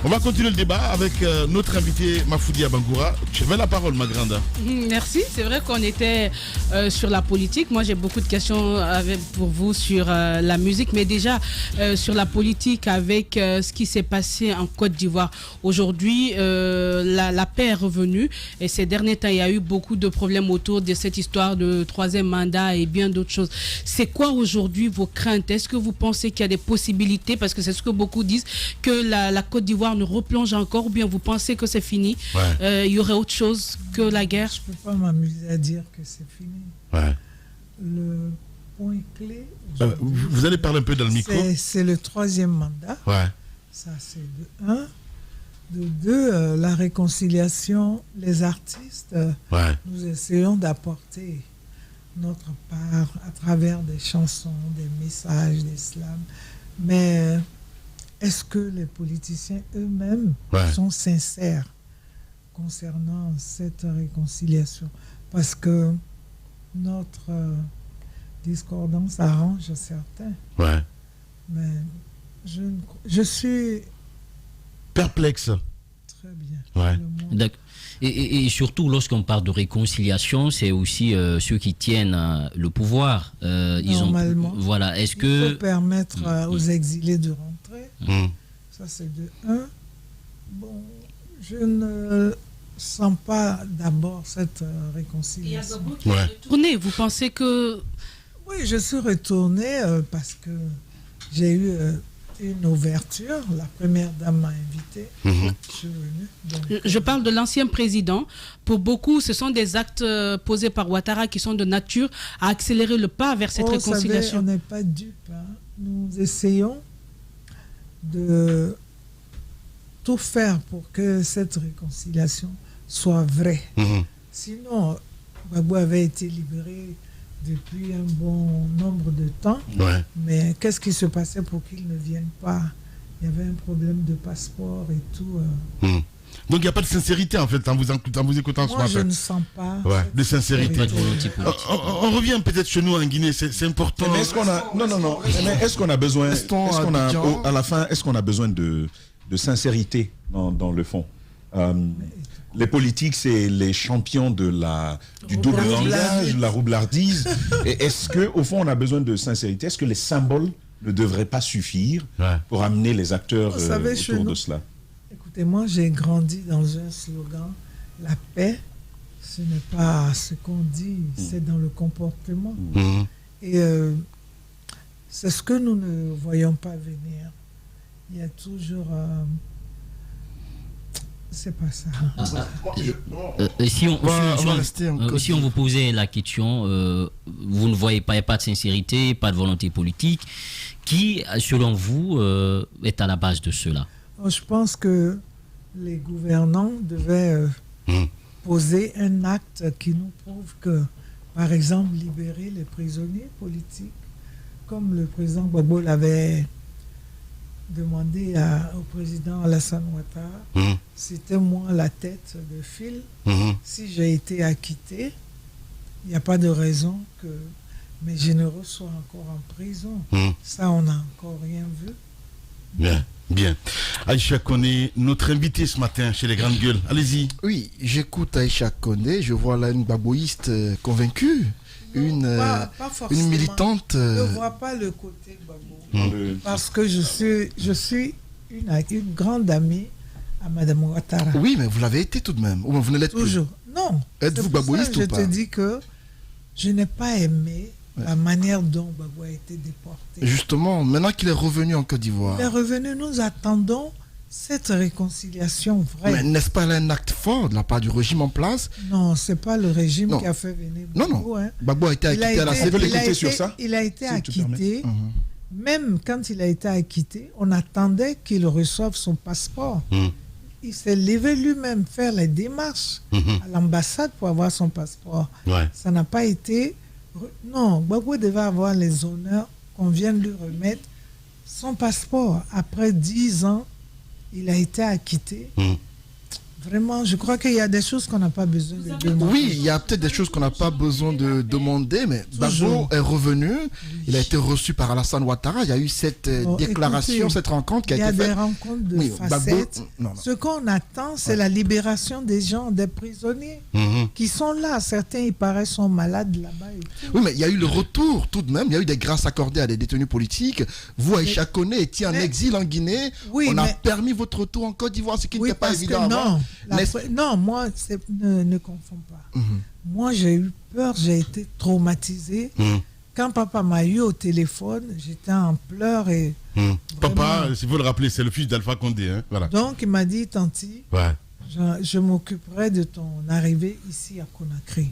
On va continuer le débat avec notre invité Mafoudia Bangoura. Tu avais la parole, ma grande. Merci. C'est vrai qu'on était sur la politique. Moi, j'ai beaucoup de questions pour vous sur la musique, mais déjà sur la politique avec ce qui s'est passé en Côte d'Ivoire. Aujourd'hui, la paix est revenue et ces derniers temps, il y a eu beaucoup de problèmes autour de cette histoire de troisième mandat et bien d'autres choses. C'est quoi aujourd'hui vos craintes? Est-ce que vous pensez qu'il y a des possibilités, parce que c'est ce que beaucoup disent, que la Côte d'Ivoire ne replonge encore, ou bien vous pensez que c'est fini? Il y aurait autre chose que la guerre? Je ne peux pas m'amuser à dire que c'est fini. Le point clé... Vous allez parler un peu dans le micro. C'est le troisième mandat. Ça, c'est de un. De deux, la réconciliation. Les artistes, nous essayons d'apporter notre part à travers des chansons, des messages, des slams. Mais est-ce que les politiciens eux-mêmes sont sincères concernant cette réconciliation? Parce que notre discordance arrange certains. Mais je suis perplexe. Très bien. D'accord. Et surtout, lorsqu'on parle de réconciliation, c'est aussi ceux qui tiennent le pouvoir. Normalement. Voilà. Est-ce que il faut permettre aux exilés de rentrer. Ça, c'est de un. Bon, je ne sens pas d'abord cette réconciliation. Retourné, vous pensez que... Oui, je suis retournée parce que j'ai eu une ouverture. La première dame m'a invitée. Je suis venue. Donc, je parle de l'ancien président. Pour beaucoup, ce sont des actes posés par Ouattara qui sont de nature à accélérer le pas vers cette réconciliation. Savez, on n'est pas dupes. Nous essayons de tout faire pour que cette réconciliation soit vraie. Sinon, Gbagbo avait été libéré depuis un bon nombre de temps. Mais qu'est-ce qui se passait pour qu'il ne vienne pas? Il y avait un problème de passeport et tout. Donc il n'y a pas de sincérité en fait en vous écoutant ce matin. Moi, je ne sens pas de sincérité. On revient peut-être chez nous en Guinée, c'est important. Mais est-ce qu'on a mais est-ce qu'on a besoin à la fin, est-ce qu'on a besoin de sincérité dans le fond? Les politiques, c'est les champions du double langage, la roublardise. Et est-ce qu'au fond, on a besoin de sincérité? Est-ce que les symboles ne devraient pas suffire pour amener les acteurs autour de cela? Écoutez, moi, j'ai grandi dans un slogan, la paix, ce n'est pas ce qu'on dit, c'est dans le comportement. Et c'est ce que nous ne voyons pas venir. Il y a toujours... c'est pas ça. Si on vous posait la question, vous ne voyez pas de sincérité, pas de volonté politique, qui, selon vous, est à la base de cela? Je pense que les gouvernants devaient poser un acte qui nous prouve que, par exemple, libérer les prisonniers politiques, comme le président Gbagbo l'avait demandé au président Alassane Ouattara, c'était moi la tête de file. Si j'ai été acquitté, il n'y a pas de raison que mes généraux soient encore en prison. Ça, on n'a encore rien vu. Bien. Aïcha Koné, notre invité ce matin chez les Grandes Gueules. Allez-y. Oui, j'écoute Aïcha Koné, je vois là une gbagboïste convaincue. Pas une militante. Je ne vois pas le côté Gbagbo. Parce que je suis une grande amie à Madame Ouattara. Oui, mais vous l'avez été tout de même. Ou vous ne l'êtes toujours. Non. Êtes-vous gbagboïste ou pas? Je te dis que je n'ai pas aimé la manière dont Gbagbo a été déporté. Justement, maintenant qu'il est revenu en Côte d'Ivoire. Il est revenu, nous attendons cette réconciliation vraie. Mais n'est-ce pas un acte fort de la part du régime en place? Non, ce n'est pas le régime qui a fait venir Gbagbo. Non. Gbagbo a été acquitté à la CPI. sur ça? Il a été acquitté. Même quand il a été acquitté, on attendait qu'il reçoive son passeport. Il s'est levé lui-même faire les démarches à l'ambassade pour avoir son passeport. Ça n'a pas été... Non, Gbagbo devait avoir les honneurs qu'on vient de lui remettre son passeport. Après 10 ans, il a été acquitté. Vraiment, je crois qu'il y a des choses qu'on n'a pas besoin de demander. Oui, il y a peut-être des choses qu'on n'a pas besoin de demander, mais Gbagbo est revenu. Il a été reçu par Alassane Ouattara. Il y a eu cette déclaration, écoutez, cette rencontre qui a été faite. Il y a des rencontres de facettes. Ce qu'on attend, c'est la libération des gens, des prisonniers qui sont là. Certains, il paraît, sont malades là-bas. Oui, mais il y a eu le retour tout de même. Il y a eu des grâces accordées à des détenus politiques. Vous, Aïcha Koné, étiez en exil en Guinée. Oui, on a permis votre retour en Côte d'Ivoire, ce qui n'était pas évident avant. Non, moi, ne confonds pas. Moi, j'ai eu peur, j'ai été traumatisée. Quand papa m'a eu au téléphone, j'étais en pleurs et... Papa, s'il faut le rappeler, c'est le fils d'Alpha Condé. Hein? Voilà. Donc, il m'a dit, Tanti, je m'occuperai de ton arrivée ici à Conakry.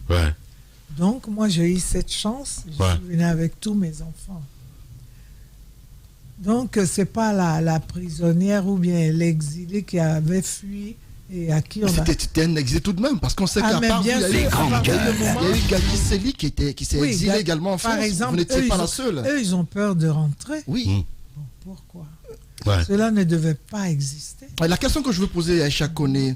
Donc, moi, j'ai eu cette chance. Je suis venue avec tous mes enfants. Donc, ce n'est pas la prisonnière ou bien l'exilé qui avait fui et à qui on a... C'était un exilé tout de même, parce qu'on sait qu'à part vous, il y a eu Gadi Seli qui s'est exilé également en France. Par exemple, vous n'étiez pas la seule. Eux, ils ont peur de rentrer. Oui. Bon, pourquoi Cela ne devait pas exister. La question que je veux poser à Aïcha Koné,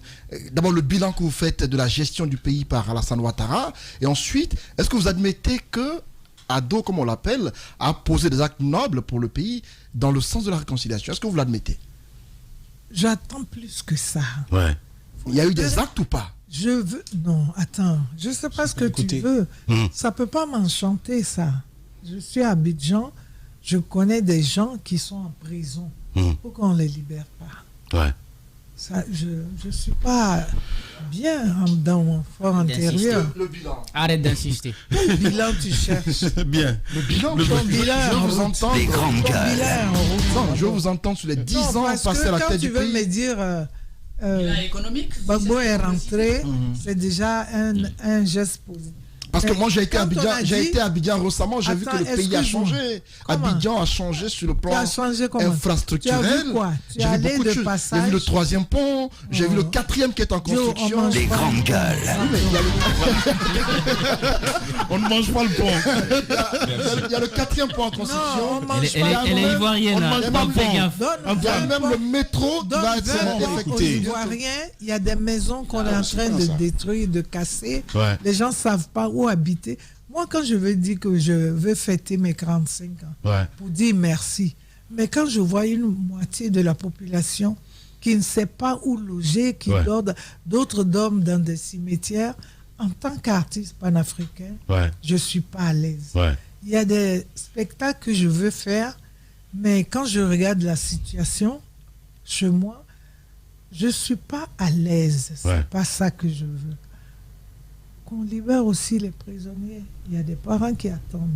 d'abord le bilan que vous faites de la gestion du pays par Alassane Ouattara, et ensuite, est-ce que vous admettez que Ado, comme on l'appelle, a posé des actes nobles pour le pays dans le sens de la réconciliation? Est-ce que vous l'admettez? J'attends plus que ça. Il y a eu des actes ou pas? Je veux... Non, attends. Je ne sais pas ce que tu veux. Ça ne peut pas m'enchanter, ça. Je suis à Abidjan. Je connais des gens qui sont en prison. Pourquoi on ne les libère pas? Ça, je ne suis pas bien dans mon fort intérieur. Le bilan. Arrête d'insister. Quel bilan tu cherches? Bien. Le bilan, je vous entends. Les grandes gueules. Je vous entends sur les 10 ans passés à la tête du pays. Quand tu veux me dire... Gbagbo est rentré, c'est déjà un geste positif. Parce que moi j'ai été à Abidjan récemment, j'ai vu que le pays a changé. Abidjan a changé sur le plan infrastructurel. Tu as allé de passage. J'ai vu le 3e pont, j'ai vu le 4e qui est en construction. Les grandes gueules. On ne mange pas le pont. Il y a le 4e pont en construction. Elle est ivoirienne. On ne mange pas le pont. Il y a même le métro qui va être affecté. Il y a des maisons qu'on est en train de détruire, de casser. Les gens ne savent pas où habiter. Moi, quand je veux dire que je veux fêter mes 45 ans pour dire merci, mais quand je vois une moitié de la population qui ne sait pas où loger, qui dort, d'autres dorment dans des cimetières, en tant qu'artiste panafricain, je ne suis pas à l'aise. Il y a des spectacles que je veux faire, mais quand je regarde la situation chez moi, je ne suis pas à l'aise. Ce n'est pas ça que je veux. Qu'on libère aussi les prisonniers. Il y a des parents qui attendent.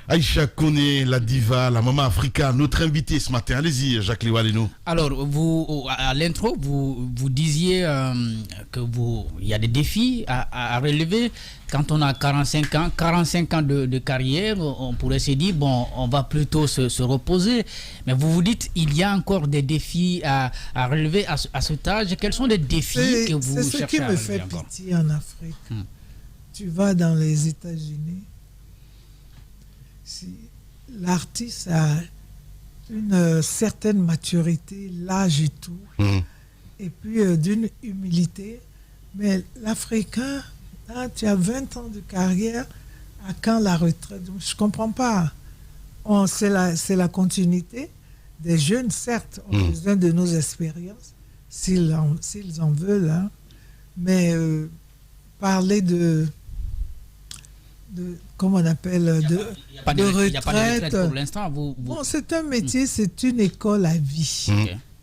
Aïcha Koné, la diva, la maman africaine, notre invitée ce matin. Allez-y, Jacques Liwaleno. Alors, vous, à l'intro, vous disiez il y a des défis à relever. Quand on a 45 ans de carrière, on pourrait se dire, bon, on va plutôt se reposer. Mais vous vous dites, il y a encore des défis à relever à cet âge. Quels sont les défis que vous cherchez à relever? C'est ce qui me fait pitié en Afrique. Tu vas dans les États-Unis, si l'artiste a une certaine maturité, l'âge et tout, et puis d'une humilité, mais l'Africain, là, tu as 20 ans de carrière, à quand la retraite? Je ne comprends pas. C'est la continuité. Des jeunes, certes, ont besoin de nos expériences, s'ils en veulent, hein. Mais parler de comment on appelle, de retraite. Il n'y a pas de retraite pour l'instant. Bon, c'est un métier, c'est une école à vie.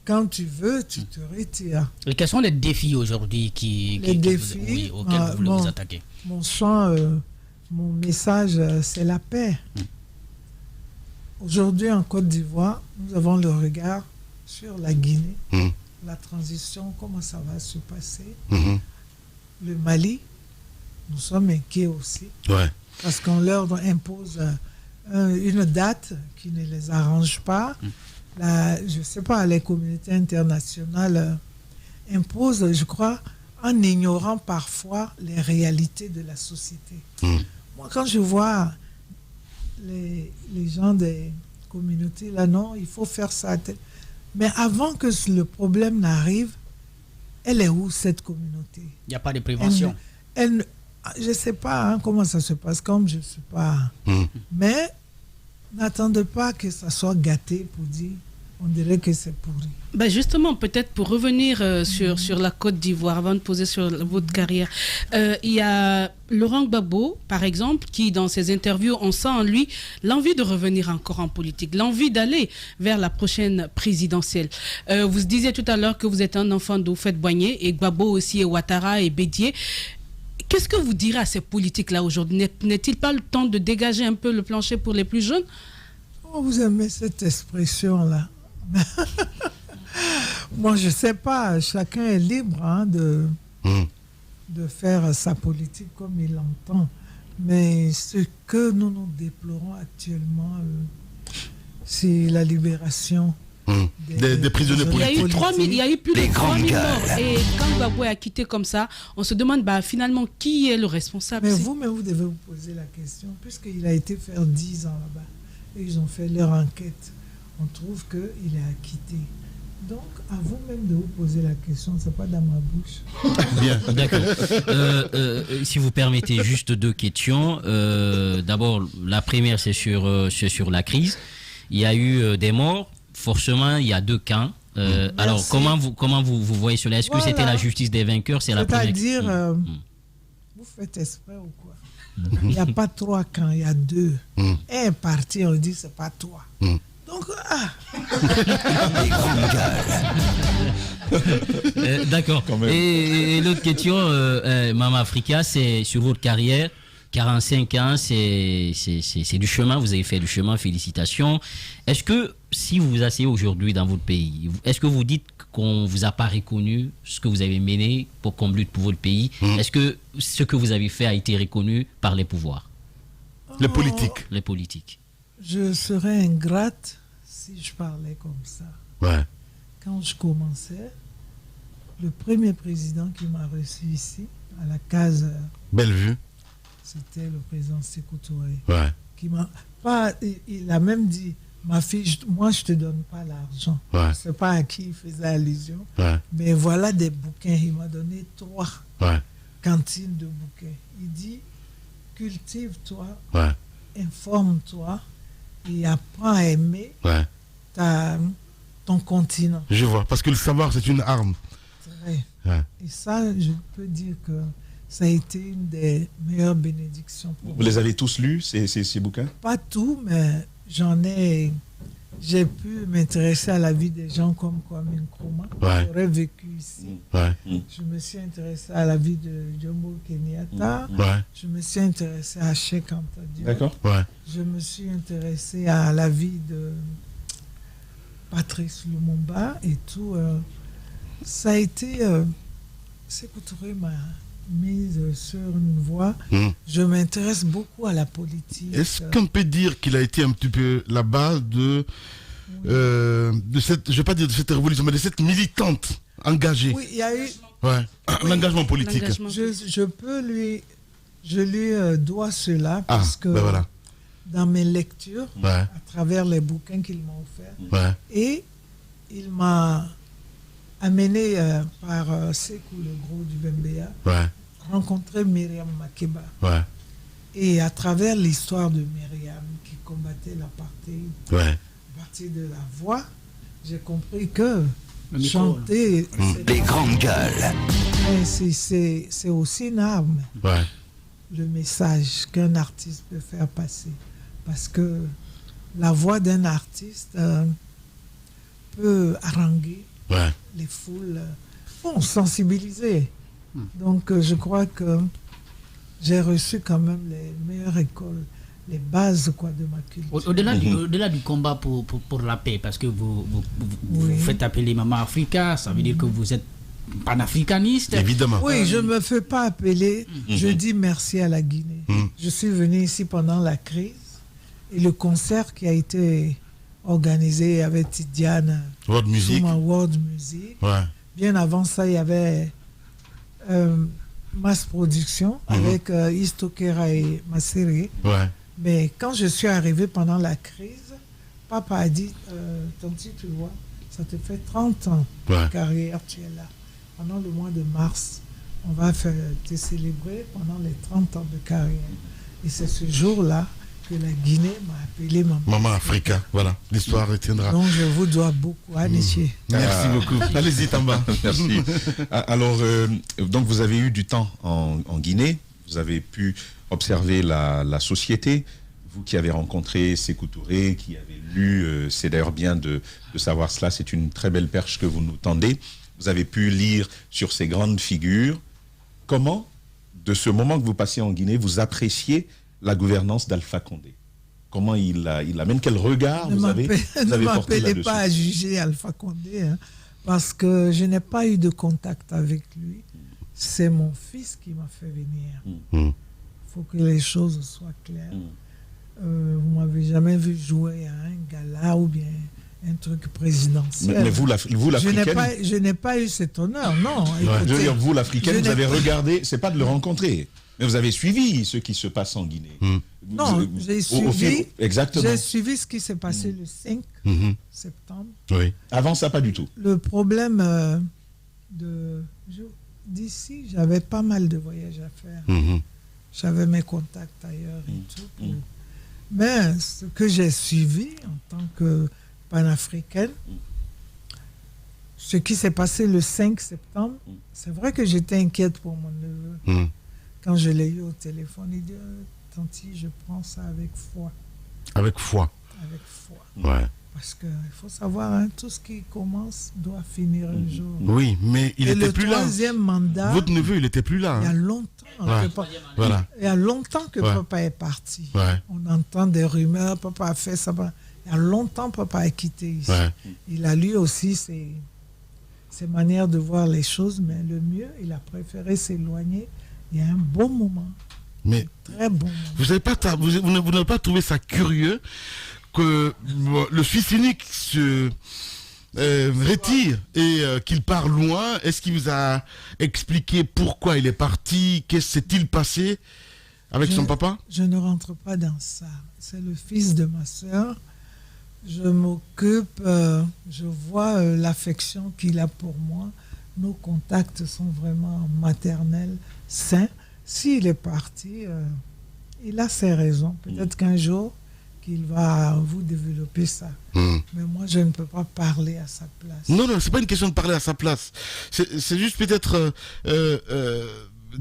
Quand tu veux, tu te retires. Et quels sont les défis aujourd'hui auxquels vous voulez vous attaquer? Mon chant, mon message, c'est la paix. Aujourd'hui, en Côte d'Ivoire, nous avons le regard sur la Guinée. La transition, comment ça va se passer. Le Mali, nous sommes inquiets aussi. Parce qu'on leur impose une date qui ne les arrange pas. Je ne sais pas, les communautés internationales imposent, je crois, en ignorant parfois les réalités de la société. Moi, quand je vois les gens des communautés, là, non, il faut faire ça. Mais avant que le problème n'arrive, elle est où cette communauté? Il n'y a pas de prévention. Je ne sais pas comment ça se passe, comme je ne suis pas. Mais n'attendez pas que ça soit gâté pour dire, on dirait que c'est pourri. Ben justement, peut-être pour revenir sur la Côte d'Ivoire, avant de poser sur votre carrière, il y a Laurent Gbagbo, par exemple, qui dans ses interviews, on sent en lui l'envie de revenir encore en politique, l'envie d'aller vers la prochaine présidentielle. Vous disiez tout à l'heure que vous êtes un enfant d'Houphouët-Boigny, et Gbagbo aussi, et Ouattara, et Bédié. Qu'est-ce que vous direz à ces politiques-là aujourd'hui? N'est-il pas le temps de dégager un peu le plancher pour les plus jeunes? Oh, vous aimez cette expression-là? Moi, je ne sais pas. Chacun est libre de faire sa politique comme il l'entend. Mais ce que nous déplorons actuellement, c'est la libération des prisonniers politiques. Il y a eu plus de 3000 morts. Et quand Gbagbo a quitté comme ça, on se demande finalement qui est le responsable. Mais vous devez vous poser la question, puisqu'il a été faire 10 ans là-bas. Et ils ont fait leur enquête. On trouve qu'il est acquitté. Donc, à vous-même de vous poser la question, ce n'est pas dans ma bouche. Bien, d'accord. Si vous permettez, juste 2 questions. D'abord, la première, c'est sur la crise. Il y a eu des morts. Forcément, il y a 2 camps. Alors, comment vous voyez cela? Est-ce que c'était la justice des vainqueurs? C'est la première. C'est-à-dire, vous faites exprès ou quoi? Il n'y a pas 3 camps, il y a 2. Un parti, on dit, c'est pas toi. Donc, d'accord. Et l'autre question, Mama Africa, c'est sur votre carrière. 45 ans, c'est du chemin, vous avez fait du chemin, félicitations. Est-ce que, si vous vous asseyez aujourd'hui dans votre pays, est-ce que vous dites qu'on ne vous a pas reconnu ce que vous avez mené pour qu'on lutte pour votre pays? Est-ce que ce que vous avez fait a été reconnu par les pouvoirs? Les politiques. Les politiques. Je serais ingrate si je parlais comme ça. Ouais. Quand je commençais, le premier président qui m'a reçu ici, à la case Bellevue, c'était le président Sékou Touré. Ouais. Il a même dit, ma fille, moi je ne te donne pas l'argent. Ouais. Je ne sais pas à qui il faisait allusion. Ouais. Mais voilà des bouquins. Il m'a donné 3 cantines de bouquins. Il dit, cultive-toi, informe-toi et apprends à aimer ton continent. Je vois, parce que le savoir, c'est une arme. C'est vrai. Ouais. Et ça, je peux dire que ça a été une des meilleures bénédictions pour moi. Vous les avez tous lus, ces bouquins? Pas tout, mais j'ai pu m'intéresser à la vie des gens comme Kwame Nkrumah. J'aurais vécu ici. Je me suis intéressé à la vie de Jomo Kenyatta. Je me suis intéressé à Cheikh Anta Diop. D'accord. Je me suis intéressé à la vie de Patrice Lumumba et tout. Ça a été... Sékou Touré m'a mise sur une voie. Je m'intéresse beaucoup à la politique. Est-ce qu'on peut dire qu'il a été un petit peu la base de cette, je ne vais pas dire de cette révolution, mais de cette militante engagée? Oui, il y a eu... l'engagement politique. Je lui dois cela parce que dans mes lectures, à travers les bouquins qu'il m'a offerts, et il m'a amené par Sékou le Gros du Bembeya, rencontrer Myriam Makeba. Et à travers l'histoire de Myriam qui combattait l'apartheid, à partir de la voix, j'ai compris que chanter des grandes gueules, c'est aussi une arme. Le message qu'un artiste peut faire passer. Parce que la voix d'un artiste peut haranguer les foules, sensibiliser. Donc je crois que j'ai reçu quand même les meilleures écoles, les bases de ma culture. Au-delà du combat pour la paix, parce que vous faites appeler Mama Africa, ça veut dire que vous êtes panafricaniste. Évidemment. Oui, je ne me fais pas appeler. Je dis merci à la Guinée. Je suis venu ici pendant la crise et le concert qui a été organisé avec Tidiane World Music. World Music. Bien avant ça, il y avait Mass Production avec Istokera et Masséré. Mais quand je suis arrivé pendant la crise, papa a dit, Tanti, tu vois, ça te fait 30 ans de carrière, tu es là. Pendant le mois de mars, on va te célébrer pendant les 30 ans de carrière. Et c'est ce jour-là que la Guinée m'a appelé Maman Africa. Voilà, l'histoire retiendra. Donc je vous dois beaucoup, Aniché. Merci beaucoup. Allez-y, Tamba. Merci. Alors, donc vous avez eu du temps en Guinée, vous avez pu observer la société, vous qui avez rencontré Sékou Touré, qui avez lu, c'est d'ailleurs bien de savoir cela, c'est une très belle perche que vous nous tendez. Vous avez pu lire sur ces grandes figures. Comment, de ce moment que vous passez en Guinée, vous appréciez la gouvernance d'Alpha Condé? Comment il amène? Quel regard vous avez porté là-dessus? Ne m'appelez pas à juger Alpha Condé, hein, parce que je n'ai pas eu de contact avec lui. C'est mon fils qui m'a fait venir. Il faut que les choses soient claires. Vous m'avez jamais vu jouer à un gala ou bien un truc présidentiel. Mais vous, l'Africaine... Je n'ai pas eu cet honneur, non. Écoutez, je veux dire, vous, l'Africaine, vous avez regardé, c'est pas de le rencontrer, mais vous avez suivi ce qui se passe en Guinée. Non, j'ai suivi, exactement. J'ai suivi ce qui s'est passé le 5 septembre. Oui. Avant ça, pas du tout. Le problème d'ici, j'avais pas mal de voyages à faire. J'avais mes contacts ailleurs et tout. Mais ce que j'ai suivi en tant que panafricaine, ce qui s'est passé le 5 septembre, c'est vrai que j'étais inquiète pour mon neveu. Quand je l'ai eu au téléphone, il dit Tanti, je prends ça avec foi. Avec foi. Avec foi. Ouais. Parce qu'il faut savoir, hein, tout ce qui commence doit finir un jour. Oui, mais il n'était plus là. Le troisième mandat. Votre neveu, il n'était plus là. Il y a longtemps. Voilà. Il y a longtemps que papa est parti. Ouais. On entend des rumeurs, papa a fait ça. Il y a longtemps papa a quitté ici. Il a lui aussi ses manières de voir les choses, mais le mieux, il a préféré s'éloigner. Il y a un bon moment. Mais très bon moment. Vous n'avez pas trouvé ça curieux que le fils unique se retire et qu'il part loin? Est-ce qu'il vous a expliqué pourquoi il est parti? Qu'est-ce qui s'est-il passé avec son papa? Je ne rentre pas dans ça. C'est le fils de ma soeur. Je m'occupe, je vois l'affection qu'il a pour moi. Nos contacts sont vraiment maternels, sains. S'il est parti, il a ses raisons. Peut-être qu'un jour, qu'il va vous développer ça. Mais moi, je ne peux pas parler à sa place. Non, c'est pas une question de parler à sa place. C'est juste peut-être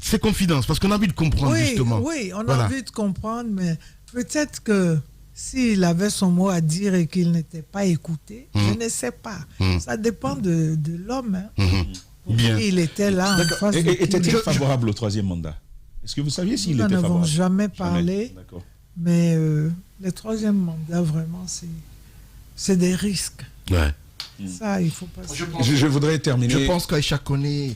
ses confidences, parce qu'on a envie de comprendre, justement. Oui, on a envie de comprendre, mais peut-être que s'il avait son mot à dire et qu'il n'était pas écouté, je ne sais pas. Ça dépend de l'homme. Hein. Bien. Il était là en face. Était-il favorable au troisième mandat? Est-ce que vous saviez s'il était favorable? Nous n'avons jamais parlé. D'accord. Mais le troisième mandat, vraiment, c'est des risques. Ouais. Ça, il faut pas... Je voudrais terminer. Je pense qu'Aïcha connaît...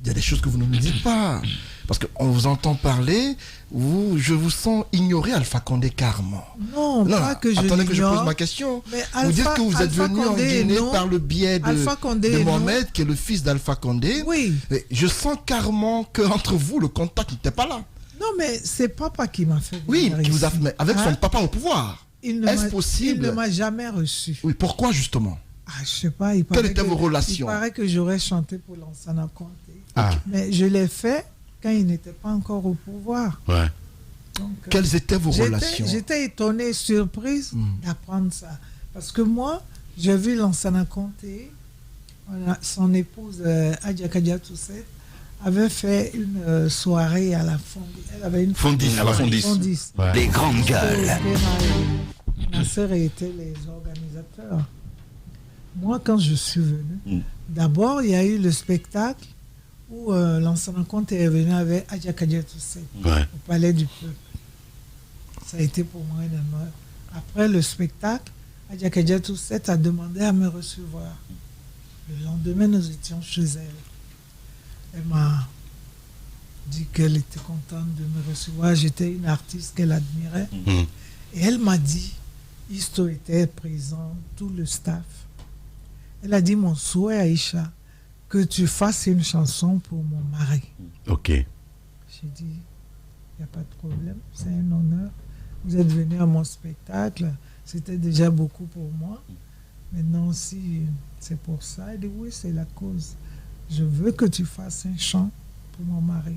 Il y a des choses que vous ne nous dites pas. Parce qu'on vous entend parler, je vous sens ignorer Alpha Condé carrément. Non, pas que je l'ignore. Attendez que je pose ma question. Vous dites que vous êtes venu en Guinée par le biais de Mohamed, qui est le fils d'Alpha Condé. Oui. Mais je sens carrément qu'entre vous, le contact n'était pas là. Non, mais c'est papa qui m'a fait venir. Oui, qui vous a fait, mais avec son papa au pouvoir. Est-ce possible? Il ne m'a jamais reçu. Oui, pourquoi justement? Je ne sais pas. Quelles étaient vos relations? Il paraît que j'aurais chanté pour Lansana Conté. Mais je l'ai fait quand il n'était pas encore au pouvoir. Ouais. Donc, quelles étaient vos relations? J'étais étonnée, surprise d'apprendre ça. Parce que moi, j'ai vu Lansana Conté, son épouse Adja Kadia Tousset, avait fait une soirée à la Fondis. Elle avait une Fondis. À la Fondis. Ouais. Les grandes gueules. Ma sœur était les organisateurs. Moi, quand je suis venu, d'abord, il y a eu le spectacle où Lansana Conté est venu avec Adja Kadia Tousset au Palais du Peuple. Ça a été pour moi un honneur. Après le spectacle, Adja Kadia Tousset a demandé à me recevoir. Le lendemain, nous étions chez elle. Elle m'a dit qu'elle était contente de me recevoir. J'étais une artiste qu'elle admirait. Et elle m'a dit, Isto était présent, tout le staff. Elle a dit, mon souhait, Aïcha, que tu fasses une chanson pour mon mari. Ok. J'ai dit, il n'y a pas de problème, c'est un honneur. Vous êtes venu à mon spectacle, c'était déjà beaucoup pour moi. Maintenant, si c'est pour ça, elle dit oui, c'est la cause. Je veux que tu fasses un chant pour mon mari.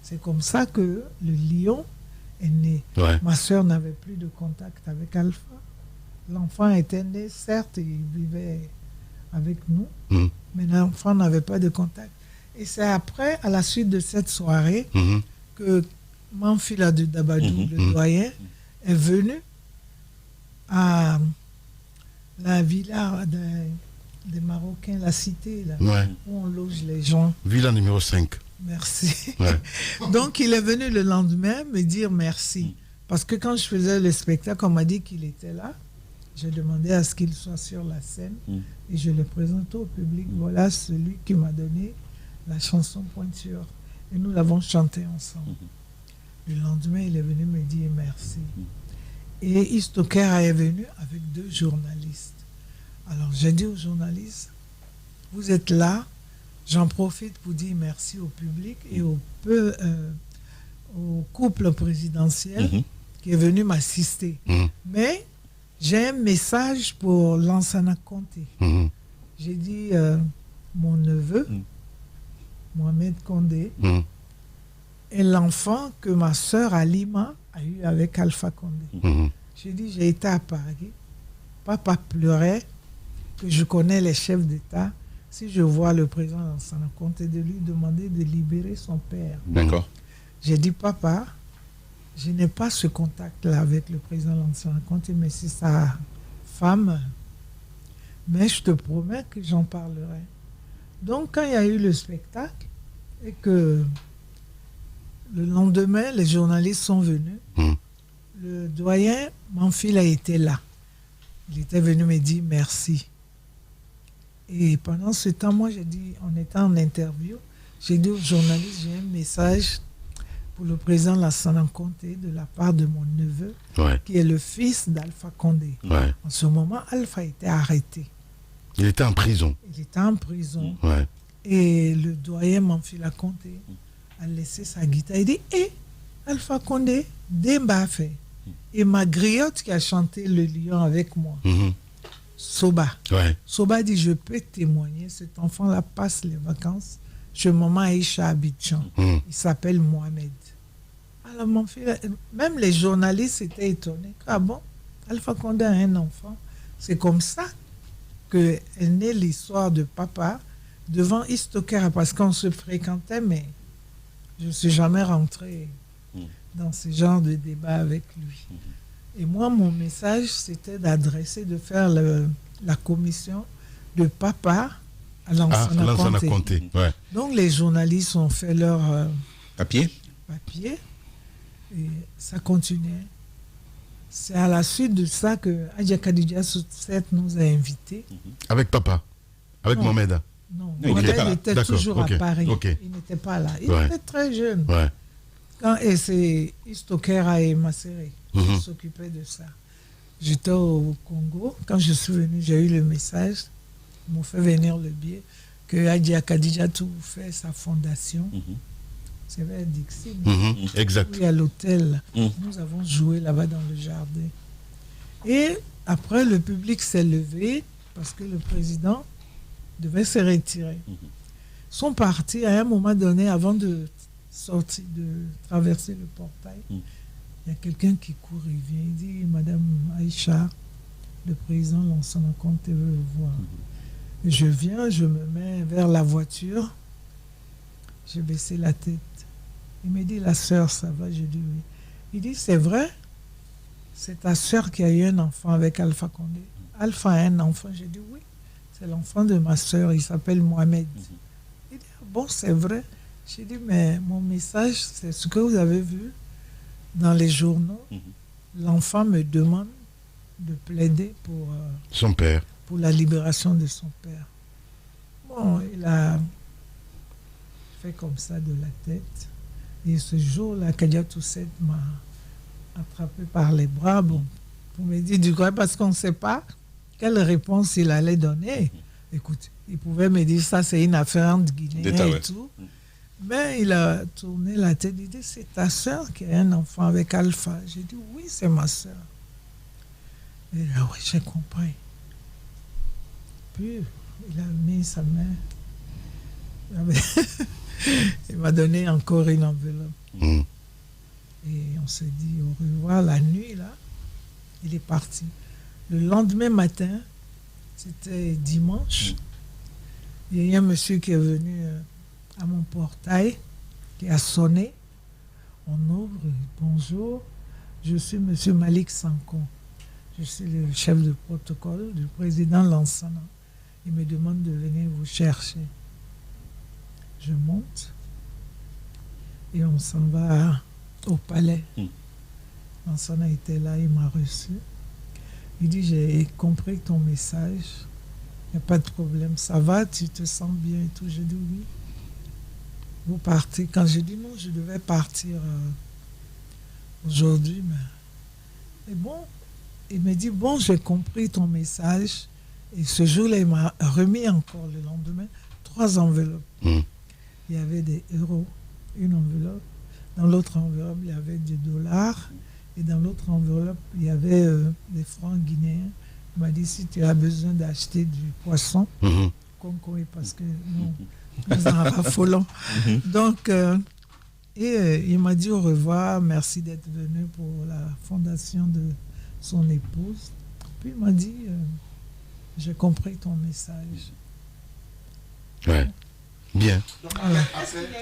C'est comme ça que le lion est né. Ouais. Ma soeur n'avait plus de contact avec Alpha. L'enfant était né, certes, il vivait avec nous, mais l'enfant n'avait pas de contact. Et c'est après, à la suite de cette soirée, que Manfila de Dabadou, le doyen, est venu à la villa des Marocains, la cité, là, où on loge les gens. Villa numéro 5. Merci. Ouais. Donc, il est venu le lendemain me dire merci. Parce que quand je faisais le spectacle, on m'a dit qu'il était là. J'ai demandé à ce qu'il soit sur la scène et je le présentais au public. Voilà celui qui m'a donné la chanson Pointure. Et nous l'avons chantée ensemble. Le lendemain, il est venu me dire merci. Et Istokera est venu avec 2 journalistes. Alors, j'ai dit aux journalistes, vous êtes là, j'en profite pour dire merci au public et au couple présidentiel qui est venu m'assister. Mais j'ai un message pour Lansana Conté. J'ai dit, mon neveu, Mohamed Condé, est l'enfant que ma sœur Alima a eu avec Alpha Condé. J'ai dit, j'ai été à Paris. Papa pleurait que je connais les chefs d'État. Si je vois le président Lansana Conté, de lui demander de libérer son père. D'accord. J'ai dit, papa, je n'ai pas ce contact-là avec le président Lansana Conté, mais c'est sa femme. Mais je te promets que j'en parlerai. Donc, quand il y a eu le spectacle, et que le lendemain, les journalistes sont venus, le doyen, Manfil, a été là. Il était venu me dire merci. Et pendant ce temps, moi, j'ai dit, on était en interview, j'ai dit aux journalistes, j'ai un message pour le président Lansana Conté de la part de mon neveu, qui est le fils d'Alpha Condé. En ce moment, Alpha était arrêté. Il était en prison. Il était en prison. Et le doyen Manfila Conté a laissé sa guitare. Il dit, Alpha Condé, Demba fait. Et ma griotte qui a chanté Le Lion avec moi, Soba. Soba dit, je peux témoigner, cet enfant-là passe les vacances chez maman Aïcha Abidjan. Il s'appelle Mohamed. Alors mon fils, même les journalistes étaient étonnés. Ah bon, Alpha Condé a un enfant. C'est comme ça qu'est née l'histoire de papa devant Istokera, parce qu'on se fréquentait, mais je ne suis jamais rentré dans ce genre de débat avec lui. Et moi, mon message, c'était d'adresser, de faire la commission de papa à Lansana Conté. Donc les journalistes ont fait leur papier et ça continuait. C'est à la suite de ça que Adja Kadija Soutset nous a invités. Avec papa? Avec Mohamed? Non, Mohamed était toujours à Paris. Il n'était pas là. Il était très jeune. Et c'est Istokera et Masséré qui s'occupaient de ça. J'étais au Congo. Quand je suis venu, j'ai eu le message. Ils m'ont fait venir le billet que Adja Kadija tout fait sa fondation. C'est vers Dixie. Exact. Oui, à l'hôtel. Nous avons joué là-bas dans le jardin. Et après, le public s'est levé parce que le président devait se retirer. Ils sont partis à un moment donné, avant de sortir, de traverser le portail. Il y a quelqu'un qui court, il vient, il dit, Madame Aïcha, le président Lansana Conté veut vous voir. Je viens, je me mets vers la voiture. J'ai baissé la tête. Il me dit, la sœur, ça va? Je dis oui. Il dit, c'est vrai? C'est ta sœur qui a eu un enfant avec Alpha Condé. Alpha a un enfant. J'ai dit oui. C'est l'enfant de ma sœur. Il s'appelle Mohamed. Il dit, bon, c'est vrai. J'ai dit, mais mon message, c'est ce que vous avez vu dans les journaux. L'enfant me demande de plaider pour son père, pour la libération de son père. Bon, il a fait comme ça de la tête. Et ce jour-là, Kadia Tousset m'a attrapé par les bras pour me dire du coup, parce qu'on ne sait pas quelle réponse il allait donner. Écoute, il pouvait me dire ça, c'est une affaire entre Guinéens et tout. Mais il a tourné la tête, il dit, c'est ta soeur qui a un enfant avec Alpha. J'ai dit, oui, c'est ma soeur. Et là, oui, j'ai compris. Puis, il a mis sa main. Il m'a donné encore une enveloppe. Et on s'est dit au revoir la nuit, là. Il est parti. Le lendemain matin, c'était dimanche, il y a un monsieur qui est venu à mon portail, qui a sonné. On ouvre, bonjour, je suis monsieur Malik Sanko. Je suis le chef de protocole du président Lansana. Il me demande de venir vous chercher. Je monte et on s'en va au palais. Lansana était là, il m'a reçu. Il dit, j'ai compris ton message. Il n'y a pas de problème. Ça va, tu te sens bien et tout. J'ai dit oui. Vous partez. Quand j'ai dit non, je devais partir aujourd'hui. Mais bon, il me dit, bon, j'ai compris ton message. Et ce jour-là, il m'a remis encore le lendemain 3 enveloppes. Il y avait des euros, une enveloppe. Dans l'autre enveloppe, il y avait des dollars. Et dans l'autre enveloppe, il y avait des francs guinéens. Il m'a dit, si tu as besoin d'acheter du poisson, parce que nous en raffolons. Donc, il m'a dit au revoir, merci d'être venu pour la fondation de son épouse. Puis il m'a dit, j'ai compris ton message. Ouais. Bien. Voilà.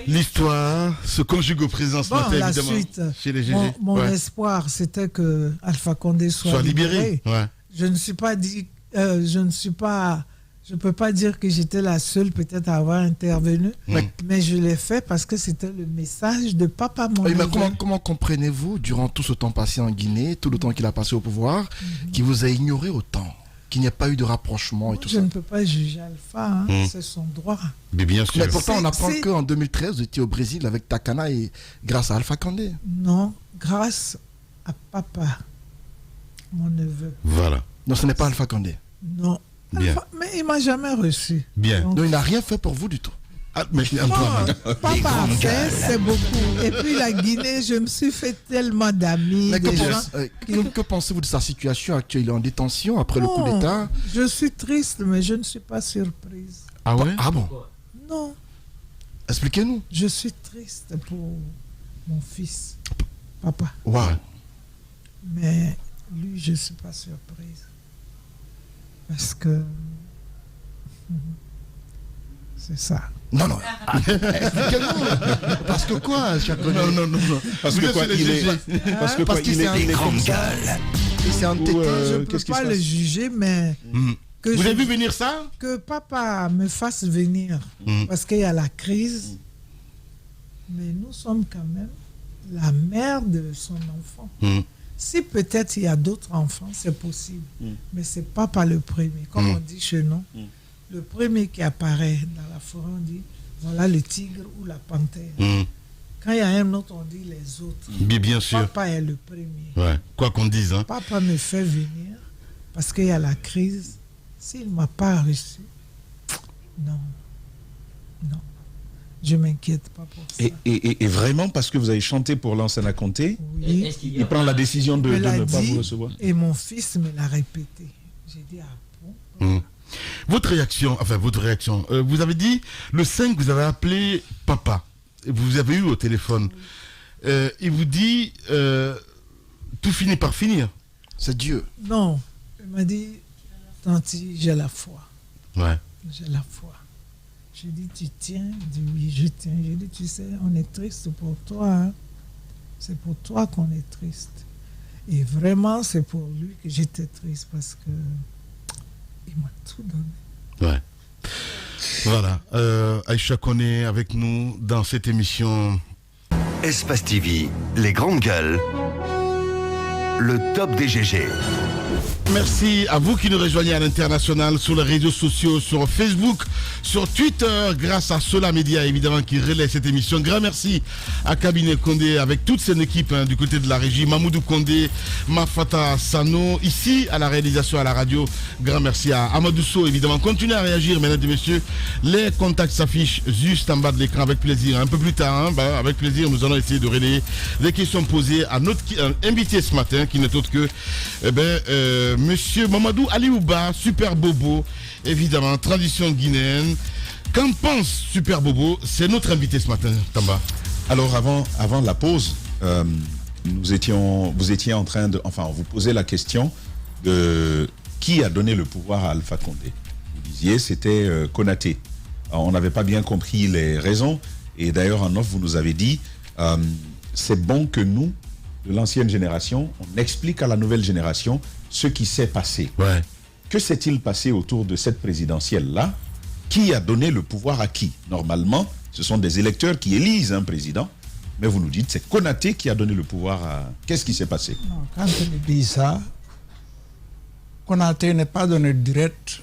L'histoire se conjugue au présent ce matin, la évidemment. suite, Chez les GG. mon espoir, c'était que Alpha Condé soit libéré. Ouais. Je ne suis pas dit, je peux pas dire que j'étais la seule peut-être à avoir intervenu, mais je l'ai fait parce que c'était le message de papa mon mais comment comprenez-vous, durant tout ce temps passé en Guinée, tout le temps qu'il a passé au pouvoir, qu'il vous a ignoré autant, qu'il n'y a pas eu de rapprochement et tout ça? Je ne peux pas juger Alpha, c'est son droit. Mais bien sûr. Mais pourtant, on apprend qu'en 2013, vous étiez au Brésil avec Takana et grâce à Alpha Condé. Non, grâce à papa, mon neveu. Voilà. Non, ce n'est pas Alpha Condé. Non. Bien. Alpha, mais il m'a jamais reçu. Bien. Donc il n'a rien fait pour vous du tout. Ah, mais papa a fait, c'est beaucoup. Et puis la Guinée, je me suis fait tellement d'amis. Que pensez-vous de sa situation actuelle? Il est en détention après le coup d'État. Je suis triste, mais je ne suis pas surprise. Ah ouais? Ah bon? Non. Expliquez-nous. Je suis triste pour mon fils, papa. Wow. Mais lui, je ne suis pas surprise. Parce que... c'est ça. Non. Expliquez-nous. Parce que quoi, Non. Parce que quoi, il est... Parce que quoi, il est comme ça. C'est un tétin. Je ne peux pas le juger, mais... Vous avez vu venir ça? Que papa me fasse venir, parce qu'il y a la crise. Mais nous sommes quand même la mère de son enfant. Si peut-être il y a d'autres enfants, c'est possible. Mais c'est papa le premier. Comme on dit chez nous, le premier qui apparaît dans la forêt, on dit, voilà le tigre ou la panthère. Quand il y a un autre, on dit les autres. Bien sûr. Papa est le premier. Ouais. Quoi qu'on dise. Hein. Papa me fait venir parce qu'il y a la crise. S'il ne m'a pas reçu, non. Je ne m'inquiète pas pour ça. Et vraiment, parce que vous avez chanté pour Lansana Conté, oui. Il prend la décision de ne pas vous recevoir. Et mon fils me l'a répété. J'ai dit, ah bon? Votre réaction, vous avez dit, le 5, vous avez appelé papa. Vous avez eu au téléphone. Il vous dit, tout finit par finir. C'est Dieu. Non. Il m'a dit, Tanti, j'ai la foi. Ouais. J'ai la foi. J'ai dit, tu tiens? Il dit, oui, je tiens. J'ai dit, tu sais, on est triste pour toi. Hein? C'est pour toi qu'on est triste. Et vraiment, c'est pour lui que j'étais triste parce que il m'a tout donné. Ouais. Voilà. Aïcha Koné avec nous dans cette émission. Espace TV, les grandes gueules. Le top des GG. Merci à vous qui nous rejoignez à l'international sur les réseaux sociaux, sur Facebook, sur Twitter, grâce à Sola Média évidemment qui relaie cette émission. Grand merci à Cabinet Condé avec toute son équipe du côté de la régie, Mamoudou Condé, Mafata Sano, ici à la réalisation à la radio. Grand merci à Amadou Sow évidemment. Continuez à réagir mesdames et messieurs. Les contacts s'affichent juste en bas de l'écran avec plaisir. Un peu plus tard, avec plaisir, nous allons essayer de relayer les questions posées à notre invité ce matin qui n'est autre que Monsieur Mamadou Aliouba, Super Bobo, évidemment, tradition guinéenne. Qu'en pense Super Bobo? C'est notre invité ce matin, Tamba. Alors avant la pause, vous étiez en train de... Enfin, on vous posait la question de qui a donné le pouvoir à Alpha Condé. Vous disiez c'était Konaté. Alors, on n'avait pas bien compris les raisons. Et d'ailleurs, en off, vous nous avez dit c'est bon que nous, de l'ancienne génération, on explique à la nouvelle génération ce qui s'est passé. Ouais. Que s'est-il passé autour de cette présidentielle-là? Qui a donné le pouvoir à qui? Normalement, ce sont des électeurs qui élisent un président. Mais vous nous dites, c'est Konaté qui a donné le pouvoir à... Qu'est-ce qui s'est passé? Non, quand il dit ça, Konaté n'est pas donné direct,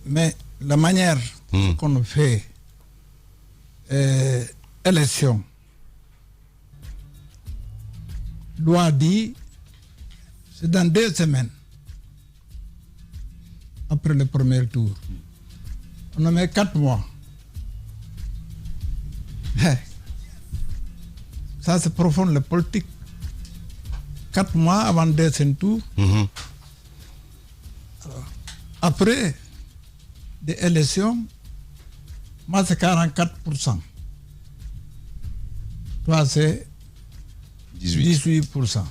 mais la manière qu'on fait élection, loi dit, c'est dans 2 semaines, après le premier tour. On a mis 4 mois. Ça, c'est profond, la politique. 4 mois avant le deuxième tour. Alors, après des élections, moi, c'est 44%. Toi, c'est 18%.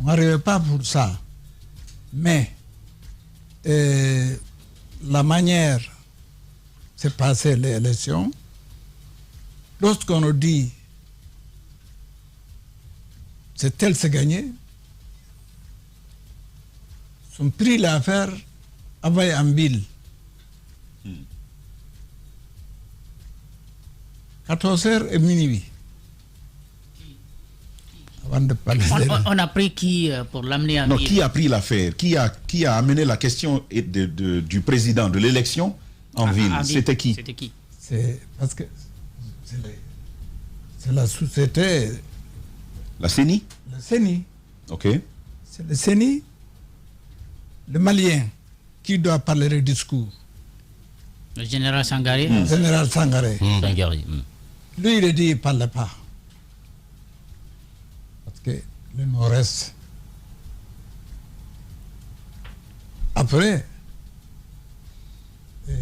On n'arrivait pas pour ça. Mais la manière c'est passé l'élection, lorsqu'on nous dit c'est tel c'est gagné, ils ont pris l'affaire avec un bill. 14h et minuit. Avant de parler on a pris qui pour l'amener à Non, ville? qui a pris l'affaire? Qui a amené la question du président de l'élection en ville? C'était qui? C'est parce que c'est la société. La CENI? La CENI. Ok. C'est le CENI, le Malien, qui doit parler le discours. Le général Sangaré? Le général Sangaré. Sangaré. Lui, il a dit qu'il ne parlait pas. Parce que le nord-est. Après, il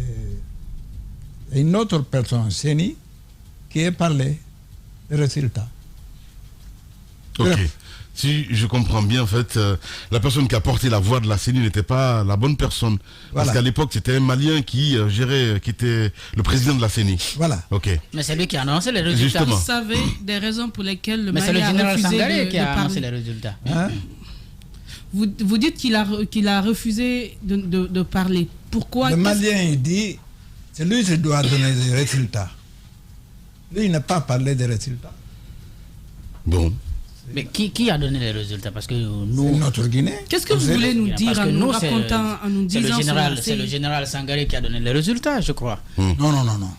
y a une autre personne, CENI, qui a parlé des résultats. Ok. Si je comprends bien, en fait, la personne qui a porté la voix de la CENI n'était pas la bonne personne. Voilà. Parce qu'à l'époque, c'était un Malien qui gérait, qui était le président de la CENI. Voilà. Ok. Mais c'est lui qui a annoncé les résultats. Justement. Vous savez des raisons pour lesquelles le Mais c'est le Mali a général refusé Sangaré qui a de annoncé les parler. résultats. Hein? Vous dites qu'il a refusé de parler. Pourquoi? Le Malien, il dit, c'est lui qui doit donner des résultats. Lui, il n'a pas parlé des résultats. Bon. Mais qui a donné les résultats? Parce que nous... C'est notre Guinée. Qu'est-ce que vous voulez nous dire Parce que en nous nous, racontant, en nous disant c'est le général Sangaré qui a donné les résultats, je crois. Non.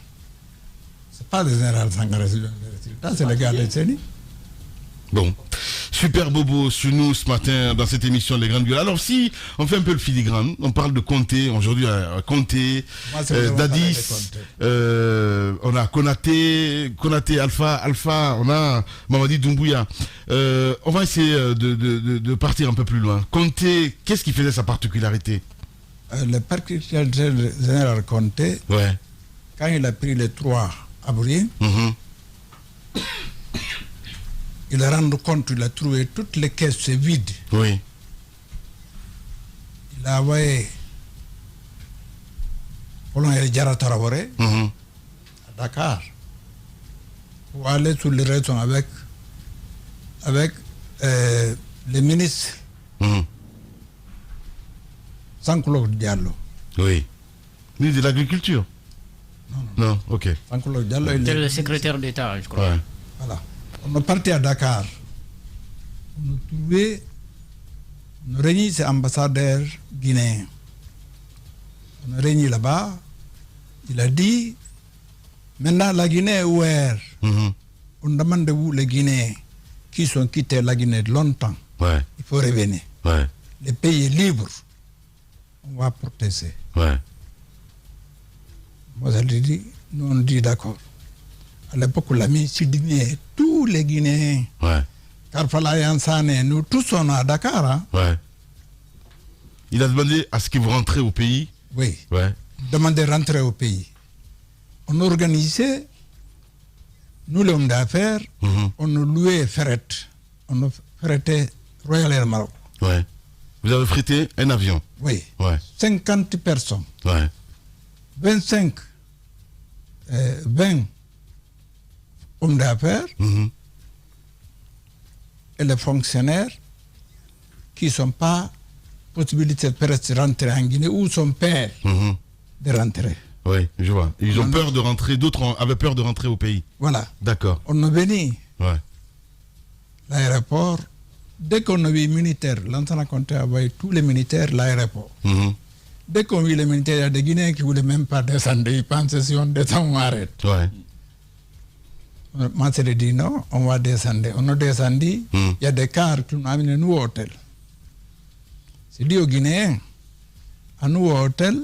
C'est pas le général Sangaré qui donne les résultats, c'est le gars de CENI. Bon. Super Bobo sur nous ce matin dans cette émission Les Grandes Gueules. Alors si on fait un peu le filigrane, on parle de Conté, aujourd'hui Conté, Dadis, on a Konaté Alpha, on a Mamadi Doumbouya. On va essayer de partir un peu plus loin. Conté, qu'est-ce qui faisait sa particularité? Le particularité général Conté, quand il a pris les 3 avril, il a rendu compte, il a trouvé toutes les caisses vides. Oui. Il a envoyé Colonel Diarra Traoré à Dakar pour aller sur les raisons avec les ministres Sankolo Diallo. Oui. Ministre de l'Agriculture? Non, ok. Sankolo Diallo, C'est le secrétaire d'État, je crois. Ouais. Voilà. On est parti à Dakar. On a trouvé, on a réuni ces ambassadeurs guinéens. On a réuni là-bas. Il a dit, maintenant la Guinée est ouverte. On demande de vous, les Guinéens, qui sont quittés la Guinée de longtemps. Ouais. Il faut revenir. Ouais. Le pays est libre. On va protéger. Ouais. Moi, je lui dis, nous on dit d'accord. À l'époque, on l'a mis sur Guinée, tous les Guinéens, Karfala Yansane, nous tous on est à Dakar. Hein? Ouais. Il a demandé à ce que vous rentrez au pays. Oui. Ouais. Demandé de rentrer au pays. On organisait, nous les hommes d'affaires, on nous louait fret. On nous fretait Royal Air Maroc. Ouais. Vous avez frété un avion. Oui. Ouais. 50 personnes. Ouais. 20 hommes d'affaires et les fonctionnaires qui ne sont pas possibilité de rentrer en Guinée ou son père de rentrer. Oui, je vois. Ils ont peur de rentrer, d'autres avaient peur de rentrer au pays. Voilà. D'accord. On est venu Ouais. l'aéroport. Dès qu'on a vu les militaires, l'entente a compté avec tous les militaires l'aéroport. Dès qu'on a vu les militaires de Guinée qui ne voulaient même pas descendre, ils pensaient si on descend, on arrête. Ouais. Moi, je dit non, on va descendre. On a descendu, il y a des cars qui nous amènent nous au hôtel. C'est dit aux Guinéens, à nous au hôtel,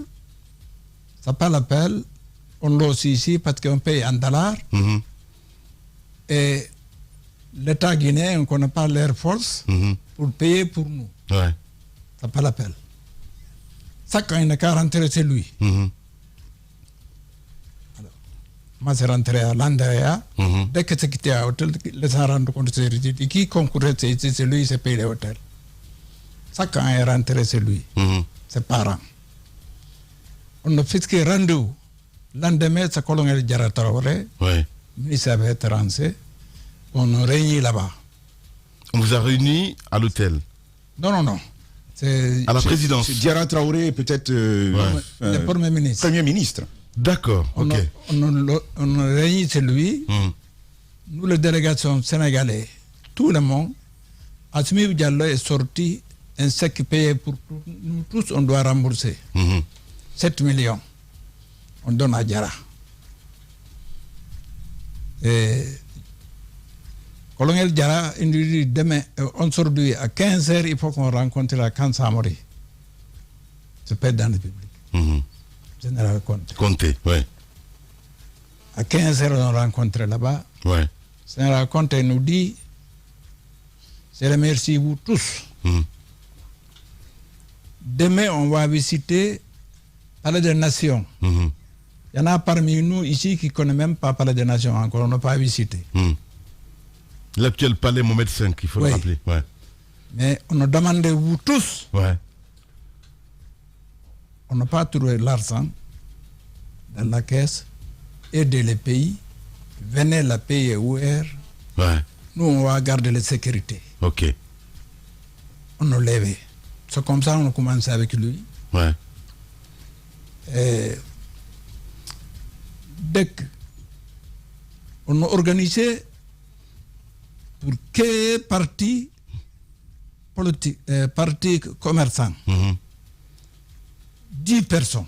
ça pas l'appel, on loge ici parce qu'on paye en dollars. Et l'État guinéen, on ne connaît pas l'Air Force pour payer pour nous. Ouais. Ça pas l'appel. Ça, quand il n'a qu'à rentrer, c'est lui. Alors, moi, je rentré à l'Andrea. Dès que c'est quitté à l'hôtel, les gens rendent compte que c'est qui concourait, c'est lui, c'est payé l'hôtel. Ça, quand il est rentré, c'est lui. Ses parents. On a fait ce rendez-vous. Lendemain, c'est le colonel Diarra Traoré, ministre des étrangers. On a réuni là-bas. On vous a réunis à l'hôtel? Non. À la présidence. Diarra Traoré, peut-être le Premier ministre. Premier ministre. D'accord, ok. On a réuni chez lui. Nous, la délégation sénégalaise, tout le monde, Assimi Diallo est sorti un chèque payé pour nous tous, on doit rembourser. 7 millions. On donne à Diarra. Et colonel Diarra, il nous dit demain, aujourd'hui à 15h, il faut qu'on rencontre la Kansamori. C'est pas dans le public. Général Conté. Conté, oui. À 15h, on rencontre là-bas. Ouais. Général Conté nous dit, je remercie vous tous. Demain, on va visiter Palais des Nations. Il y en a parmi nous ici qui ne connaissent même pas Palais des Nations encore, on n'a pas visité. L'actuel palais Mohamed V, il faut le rappeler. Ouais. Mais on a demandé vous tous. Ouais. On n'a pas trouvé l'argent dans la caisse. Aider les pays. Venez la payer ouvert. Ouais. Nous, on va garder la sécurité. Ok. On a levé. C'est comme ça qu'on a commencé avec lui. Ouais. Et dès qu'on a organisé pour quel parti politique, parti commerçant, 10 personnes.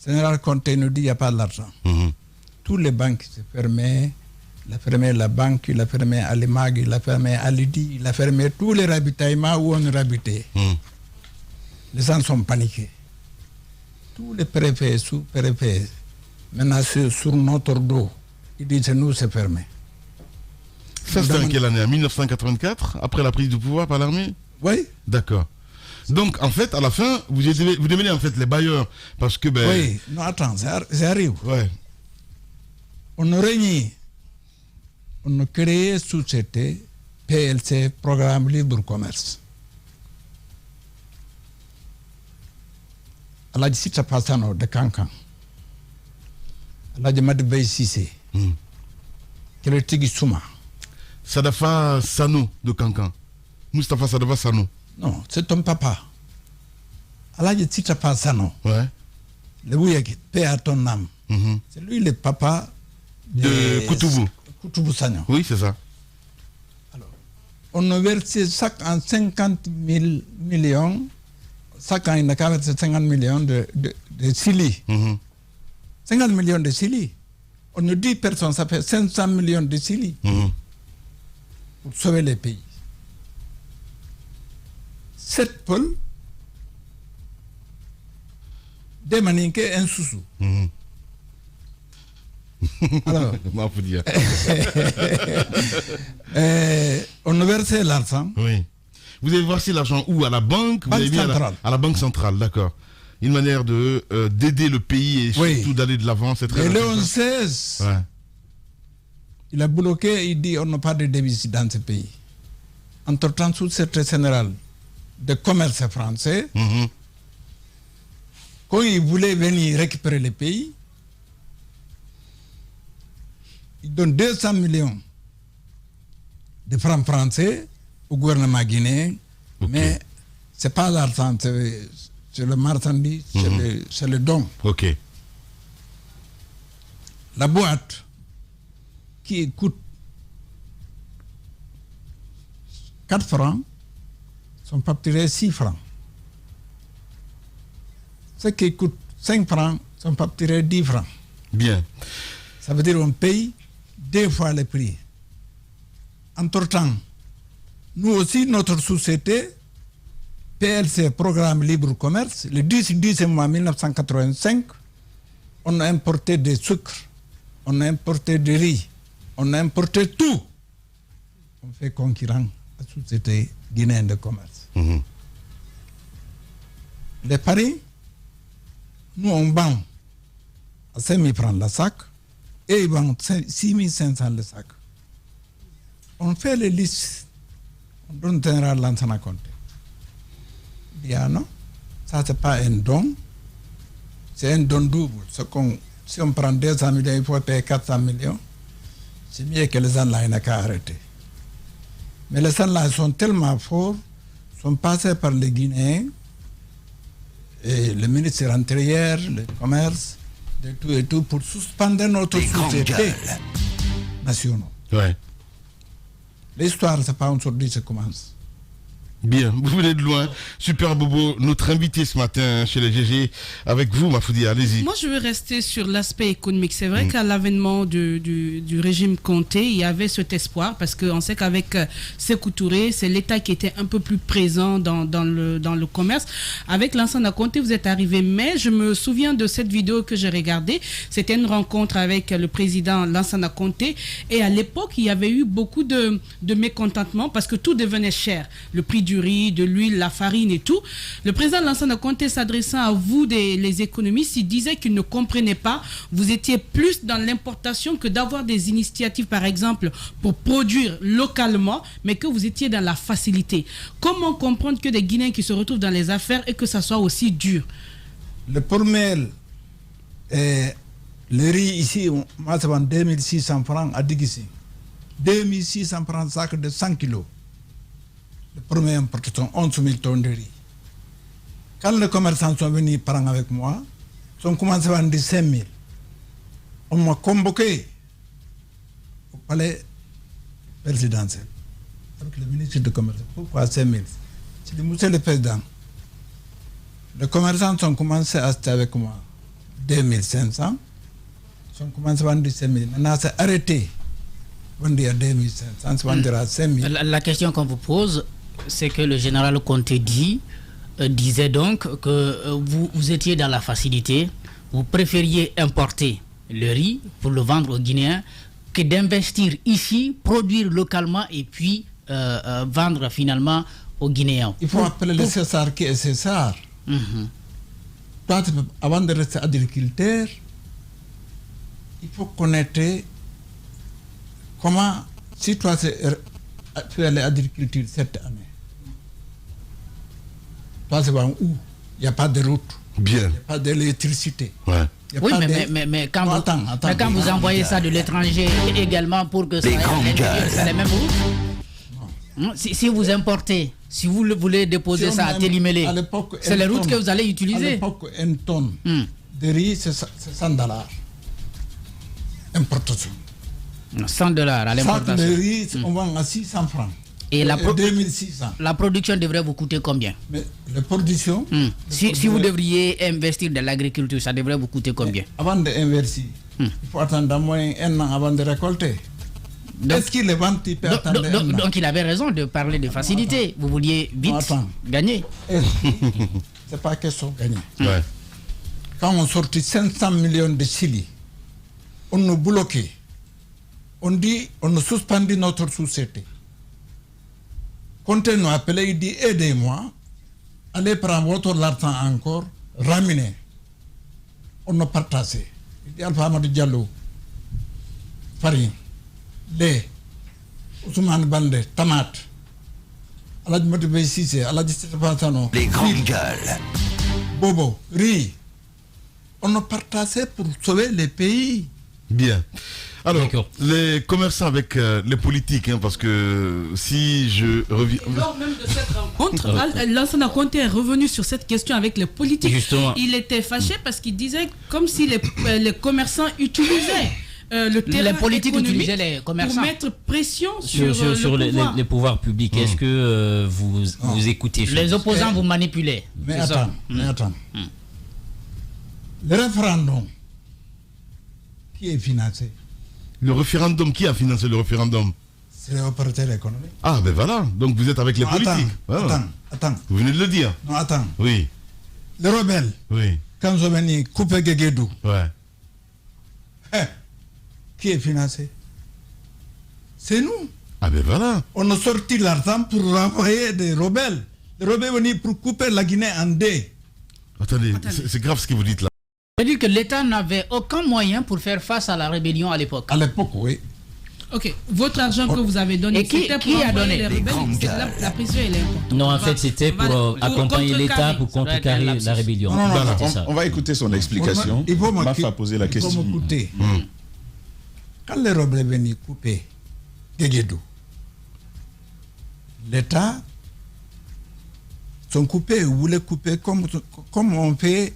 Général Conté nous dit qu'il n'y a pas d'argent. Toutes les banques se fermaient. Il a fermé la banque, il a fermé Alimag, il a fermé Alidi, il a fermé tous les ravitaillements où on habitait. Les gens sont paniqués. Tous les préfets, sous-préfets, maintenant sur notre dos, ils disent nous c'est fermé. Ça c'était en quelle année? En 1984, après la prise du pouvoir par l'armée? Oui. D'accord. Donc en fait, à la fin, vous devenez en fait les bailleurs parce que oui, non attends, j'arrive. Ouais. On a réuni, on a créé société PLC, Programme Libre Commerce. Aladji Sita Passano de Kankan. Aladji Madibay Sissé. Keletigi Souma. Sadafa Sano de Kankan. Moustapha Sadafa Sano. Non, c'est ton papa. Aladji Sita Passano. Ouais. Le Bouyaki, paix à ton âme. C'est lui le papa de Koutoubou. Koutoubou Sagnon. Oui, c'est ça. Alors, on a versé chaque an 50 000 millions. Chaque an, il a versé 50 millions de Sili. 50 millions de Sili. On a 10 personnes, ça fait 500 millions de Sili. Pour sauver les pays. 7 pôles. Des Maninké, un Soussou. Alors, on a versé l'argent. Oui. Vous avez versé l'argent où? À la banque? Vous avez mis à la banque centrale, d'accord. Une manière de d'aider le pays et surtout d'aller de l'avant, c'est très important. Léon XVI, il a bloqué, il dit on n'a pas de devise dans ce pays. Entre-temps, sous le secrétaire général de commerce français, quand il voulait venir récupérer le pays, il donne 200 millions de francs français au gouvernement guinéen, mais ce n'est pas l'argent, c'est le marchandise, c'est le don. Ok. La boîte qui coûte 4 francs sont facturés 6 francs. Ce qui coûte 5 francs sont facturés 10 francs. Bien. Ça veut dire qu'on paye 2 fois le prix. Entre-temps, nous aussi, notre société, PLC, Programme Libre Commerce, le 10 mois 1985, on a importé des sucres, on a importé du riz, on a importé tout. On fait concurrent à la société guinéenne de commerce. Les paris, nous on vend à 5 000 francs le sac et ils vendent 6 500 le sac. On fait les listes, on donne un Lansana Conté. Il dit ah non, ça c'est pas un don, c'est un don double. Si on prend 200 millions, il faut payer 400 millions. C'est mieux que les gens là n'aient qu'à arrêter. Mais les gens là sont tellement forts, sont passés par les Guinéens, et le ministre de l'Intérieur, le commerce, de tout et tout, pour suspendre notre société nationale. Ouais. L'histoire, c'est pas aujourd'hui que ça commence. Bien, vous venez de loin. Super Bobo, notre invité ce matin chez les GG, avec vous, Mafoudi, allez-y. Moi, je veux rester sur l'aspect économique. C'est vrai qu'à l'avènement du régime Conté, il y avait cet espoir, parce qu'on sait qu'avec Sékou Touré, c'est l'État qui était un peu plus présent dans le commerce. Avec Lansana Conté, vous êtes arrivé, mais je me souviens de cette vidéo que j'ai regardée. C'était une rencontre avec le président Lansana Conté, et à l'époque, il y avait eu beaucoup de mécontentement, parce que tout devenait cher. Le prix du riz, de l'huile, la farine et tout. Le président Lansana Conté, s'adressant à vous, les économistes, il disait qu'il ne comprenait pas. Vous étiez plus dans l'importation que d'avoir des initiatives, par exemple, pour produire localement, mais que vous étiez dans la facilité. Comment comprendre que des Guinéens qui se retrouvent dans les affaires et que ça soit aussi dur? Le premier, le riz ici, moi, ça vend 2600 francs à Digissi. 2600 francs sac de 100 kilos. Le premier importation, 11 000 tonnes de riz. Quand les commerçants sont venus parler avec moi, ils ont commencé à vendre 5 000. On m'a convoqué au palais présidentiel avec le ministre du Commerce. Pourquoi 5 000? J'ai dit, monsieur le président, les commerçants ont commencé à acheter avec moi 2 500. Ils ont commencé à vendre 5 000. Maintenant, c'est arrêté. Vendre à 2 500, c'est vendre à 5 000. La question qu'on vous pose, c'est que le général Conté disait donc que vous étiez dans la facilité, vous préfériez importer le riz pour le vendre aux Guinéens que d'investir ici, produire localement et puis vendre finalement aux Guinéens. Il faut appeler le César qui est César. Toi, avant de rester agriculteur, il faut connaître comment, si toi tu es l'agriculture cette année, toi c'est où il n'y a pas de route, il n'y a pas d'électricité. Ouais. Oui, mais quand vous envoyez ça de l'étranger également pour que ça c'est les mêmes routes. Si vous importez, si vous voulez déposer ça à Télimélé, c'est les routes que vous allez utiliser. À l'époque, une tonne de riz, c'est 100 $. Importation. 100 $ à l'importation. Le riz, on vend à 600 francs. Et 2600. La production devrait vous coûter combien? Mais la production... Si vous devriez investir dans l'agriculture, ça devrait vous coûter combien? Avant d'investir, il faut attendre au moins 1 an avant de récolter. Est-ce qu'il est vendu? Donc il avait raison de parler de facilité. Vous vouliez vite gagner. C'est pas question de gagner. Ouais. Quand on sortit 500 millions de Chili on nous bloquait. On dit, on nous suspendit notre société. Quand on nous appelait, il dit, aidez-moi, allez prendre votre l'argent encore, ramenez. On nous partageait. Il dit, Alpha Amadou Diallo, farine, lait, Ousmane Baldé, tomate, Aladji Modibo Cissé, Aladji Stéphane, les grandes gueules. Bobo, riz. On nous partageait pour sauver les pays. Bien. Alors, les commerçants avec les politiques, parce que si je reviens... Lors même de cette rencontre, Lansana Conté est revenu sur cette question avec les politiques. Justement. Il était fâché parce qu'il disait comme si les commerçants utilisaient le terrain les politiques économique utilisaient les commerçants pour mettre pression sur les pouvoirs publics. Est-ce que vous écoutez les opposants vous manipulez? Mais attends. Le référendum, qui est financé? Le référendum, qui a financé le référendum? C'est les opérateurs économiques. Ah, ben voilà. Donc vous êtes avec les politiques. Attends. Vous venez de le dire. Non, attends. Oui. Les rebelles, Oui. quand ils ont venu couper Guéguédou, qui est financé? C'est nous. Ah ben voilà. On a sorti l'argent pour renvoyer des rebelles. Les rebelles venus pour couper la Guinée en deux. Attendez. C'est grave ce que vous dites là. C'est-à-dire que l'État n'avait aucun moyen pour faire face à la rébellion à l'époque. À l'époque, oui. Ok, votre argent que vous avez donné, et qui a donné les rebelles, la pression elle est importante. Non, en fait, c'était pour accompagner l'État pour contrecarrer la rébellion. On va écouter son explication. Maf a posé la question. Quand les rebelles venaient couper Guéguédou, l'État sont coupés, voulait couper comme on fait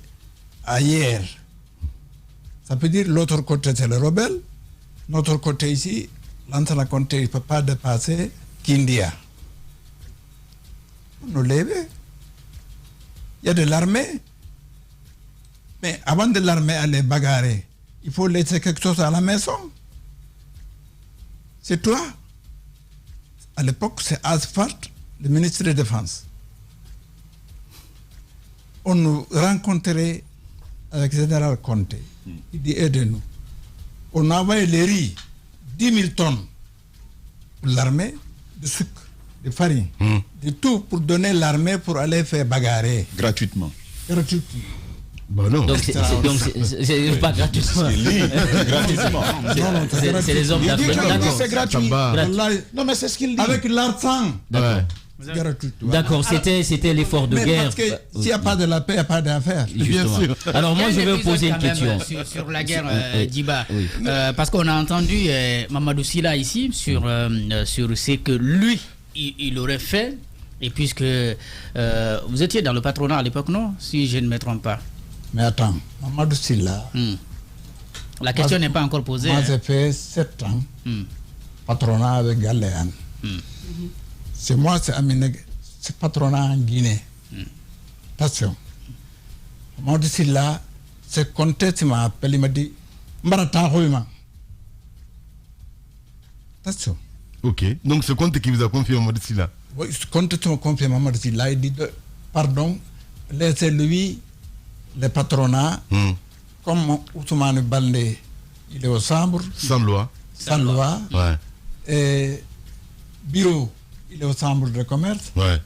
ailleurs. Ça peut dire l'autre côté c'est les rebelles, notre côté ici, Lansana Conté ne peut pas dépasser Kindia. On nous lève. Il y a de l'armée. Mais avant de l'armée aller bagarrer, il faut laisser quelque chose à la maison. C'est toi. À l'époque, c'est Asphalt, le ministre de la Défense. On nous rencontrait avec le général Conté. Il dit aidez-nous. On a envoyé les riz, 10 000 tonnes pour l'armée, de sucre, de farine, de tout pour donner l'armée pour aller faire bagarrer. Gratuitement. Bah non. Donc c'est pas gratuitement. C'est les hommes d'Afrique. C'est gratuit. Non mais c'est ce qu'il dit. Avec l'argent. D'accord, c'était l'effort de guerre. Parce que s'il n'y a pas de la paix, il n'y a pas d'affaires. Bien sûr. Alors moi je vais vous poser une question. Sur la guerre, Djiba. Parce qu'on a entendu Mamadou Sylla ici sur ce que lui, il aurait fait. Et puisque vous étiez dans le patronat à l'époque, non? Si je ne me trompe pas. Mais attends, Mamadou Sylla. La question n'est pas encore posée. Moi, j'ai fait 7 ans patronat avec Galéane. C'est moi, c'est patronat en Guinée. Attention. Mamadou Sylla, c'est Conté qui m'a appelé, il m'a dit Mbarata Rouma. Attention. Ok. Donc c'est Conté qui vous a confié Mamadou Sylla. Oui, Conté qui m'a confié Mamadou Sylla. Il dit pardon, laissez-lui le patronat, comme Ousmane Baldé, il est au Sambre. Sans loi. Sans loi. Ouais. Et bureau, il est au Sambre de commerce. Ouais.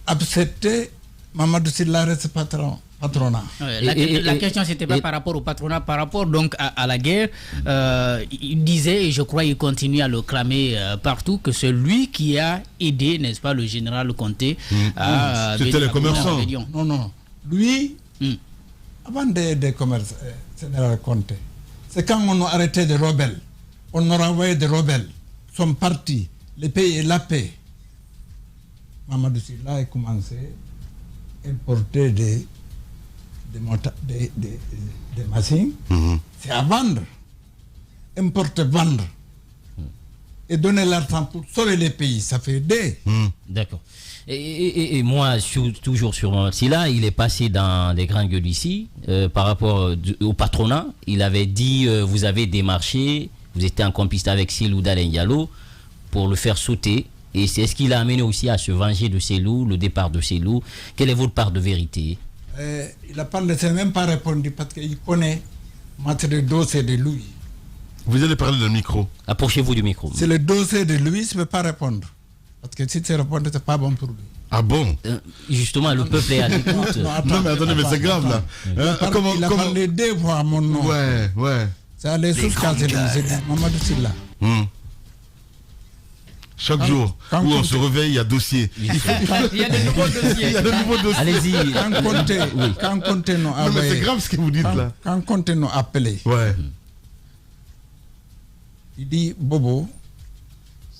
Accepter, Mamadou Sylla reste patronat. La question, c'était pas par rapport au patronat, par rapport donc à la guerre. Il disait, et je crois qu'il continue à le clamer partout, que c'est lui qui a aidé, n'est-ce pas, le général Conté à... C'était les commerçants. Non. Lui, avant de commerce, général Conté, c'est quand on a arrêté des rebelles, on a renvoyé des rebelles, sont partis, le pays est la paix. Mamadou Sylla a commencé à importer des machines, c'est à vendre, importer, vendre, et donner l'argent pour sauver les pays, ça fait des. D'accord. Et moi, toujours sur Mamadou Sylla, il est passé dans les grandes gueules ici, par rapport au patronat. Il avait dit, vous avez démarché, vous étiez en complicité avec Cellou Dalein Diallo pour le faire sauter. Et c'est ce qui l'a amené aussi à se venger de Cellou, le départ de Cellou. Quelle est votre part de vérité? Il n'a même pas répondu parce qu'il connaît c'est le dossier de lui. Vous allez parler d'un micro. Approchez-vous du micro. C'est le dossier de lui, je ne peux pas répondre. Parce que si tu réponds, ce n'est pas bon pour lui. Ah bon? Justement, le peuple est à l'écoute. Non, mais attendez, mais c'est grave là. Il a parlé 2 fois mon nom. Ouais. C'est les sources qu'a dit Mamadou Sylla. Chaque jour où on se réveille, il y a dossier. Il y a de nouveaux dossiers. Allez-y. Quand Conté nous a Non, mais c'est grave ce que vous dites là. Quand Conté nous a appelé, il dit Bobo,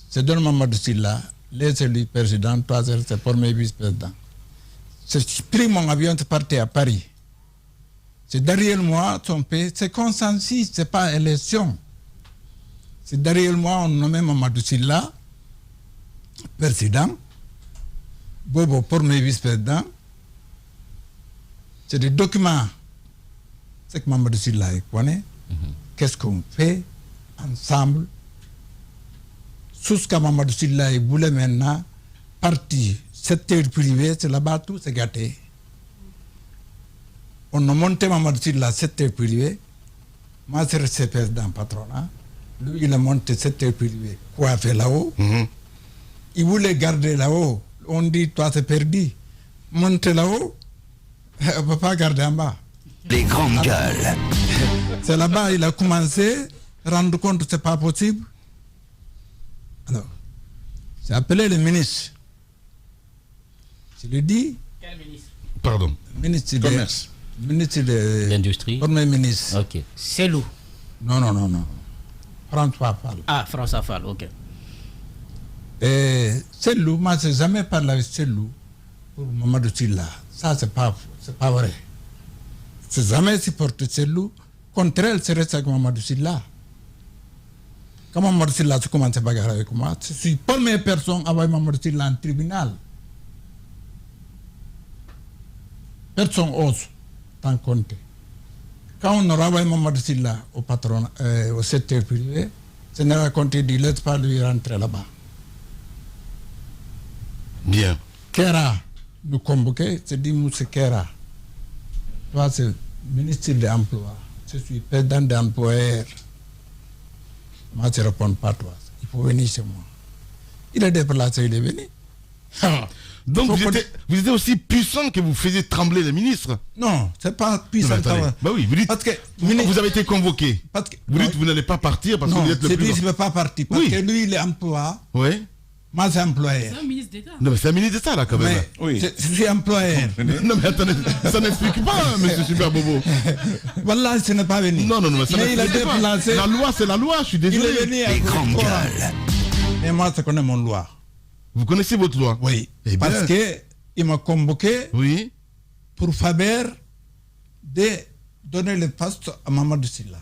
c'est Don Mamadou Sylla, laissez-lui président, toi c'est premier vice-président. J'ai pris mon avion, c'est parti à Paris. C'est derrière moi, son pays, c'est consensus, c'est pas élection. C'est derrière moi, on nommait Mamadou Sylla président, Bobo premier vice-président. C'est des documents. C'est que Mamadou Sylla connaît. Qu'est-ce qu'on fait ensemble? Sous ce que Mamadou Sylla voulait maintenant, parti, secteur privé, c'est là-bas tout c'est gâté. On a monté Mamadou Sylla secteur privé. Moi, c'est resté président patronat. Lui, il a monté secteur privé, coiffé là-haut. Il voulait garder là-haut. On dit, toi, c'est perdu. Monter là-haut, on ne peut pas garder en bas. Les grandes gueules. C'est là-bas il a commencé à rendre compte que ce n'est pas possible. Alors, j'ai appelé le ministre. Je lui dis. Quel ministre? Pardon. Ministre du Commerce. Ministre de l'Industrie. Premier ministre. Ok. Selou. Non. François Fall. Ah, François Fall, ok. Et Selou, moi, je n'ai jamais parlé avec Selou pour Mamadou Sylla. Ça, c'est pas vrai. Je n'ai jamais supporté Selou. Contraire, c'est resté avec Mamadou Sylla. Quand Mamadou Sylla a commencé à bagarrer avec moi, je suis la première personne à avoir Mamadou Sylla en tribunal. Personne n'ose t'en compter. Quand on aura envoyé Mamadou Sylla au patron, au secteur privé, je n'ai raconté, dit, laisse pas lui rentrer là-bas. Bien. Kera nous convoquait, c'est dit, Moussa Kera. Toi, c'est ministre de l'Emploi. Je suis président d'employeur. Moi, je ne réponds pas à toi. Il faut venir chez moi. Il est déplacé, il est venu. Donc vous étiez aussi puissant que vous faisiez trembler les ministres? Non, c'est pas puissant. Bah oui, vous dites parce que vous avez été convoqué. Vous dites que vous n'allez pas partir parce que vous êtes le plus... Non, c'est lui qui ne veut pas partir. Parce que lui, il est emploi. Oui. Moi, c'est employeur. C'est un ministre d'État. Non, mais c'est un ministre d'État, là, quand même. Mais, oui. Je suis employeur. Non, mais attendez, ça n'explique pas, monsieur Super Bobo. Voilà, ce n'est pas venu. Non, mais ça n'explique pas. La loi, c'est la loi, je suis désolé. Il est venu avec et moi, je connais mon loi. Vous connaissez votre loi? Oui. Parce qu'il m'a convoqué pour Faber de donner le poste à Mamadou Sylla.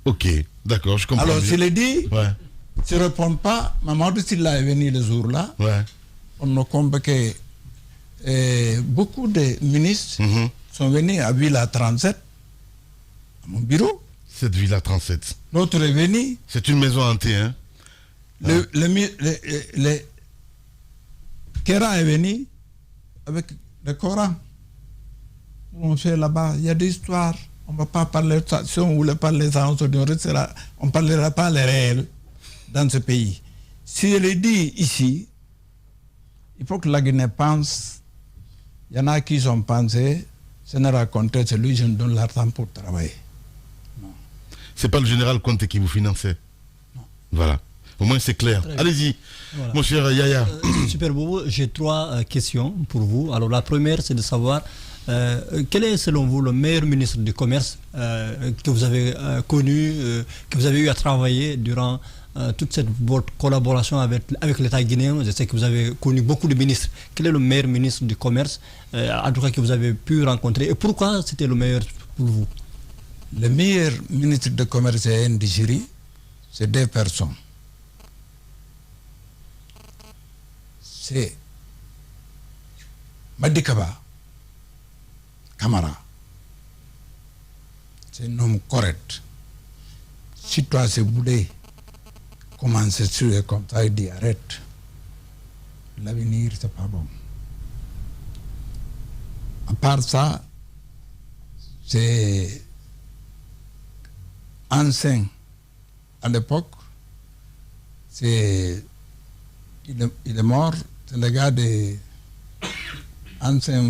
Ok, d'accord, je comprends. Alors, je l'ai dit, si je ne réponds pas, Mamadou Sylla est venu le jour-là. On a convoqué beaucoup de ministres sont venus à Villa 37, à mon bureau. Cette Villa 37. L'autre est venu. C'est une maison hantée, hein? Le Kera est venu avec le Coran. On fait là-bas, il y a des histoires. On ne va pas parler de ça. Si on voulait parler de ça, on ne parlera pas les réels dans ce pays. Si je le dis ici, il faut que la Guinée pense. Il y en a qui sont pensés, ce n'est raconté, c'est lui, je me donne l'argent pour travailler. C'est pas le général Conté qui vous finançait? Non. Voilà. Au moins c'est clair. Allez-y, voilà. Mon cher Yaya. Super Bobo, j'ai 3 questions pour vous. Alors la première, c'est de savoir quel est selon vous le meilleur ministre du Commerce que vous avez connu, que vous avez eu à travailler durant toute votre collaboration avec l'État guinéen. Je sais que vous avez connu beaucoup de ministres. Quel est le meilleur ministre du Commerce, en tout cas que vous avez pu rencontrer, et pourquoi c'était le meilleur pour vous? Le meilleur ministre du Commerce est Ndjiri, c'est 2 personnes. C'est Madikaba Kamara. C'est un homme correct. Si toi, c'est voulais commencer sur comme ça, il dit arrête. L'avenir, c'est pas bon. À part ça, c'est ancien à l'époque, il est mort, c'est le gars des anciens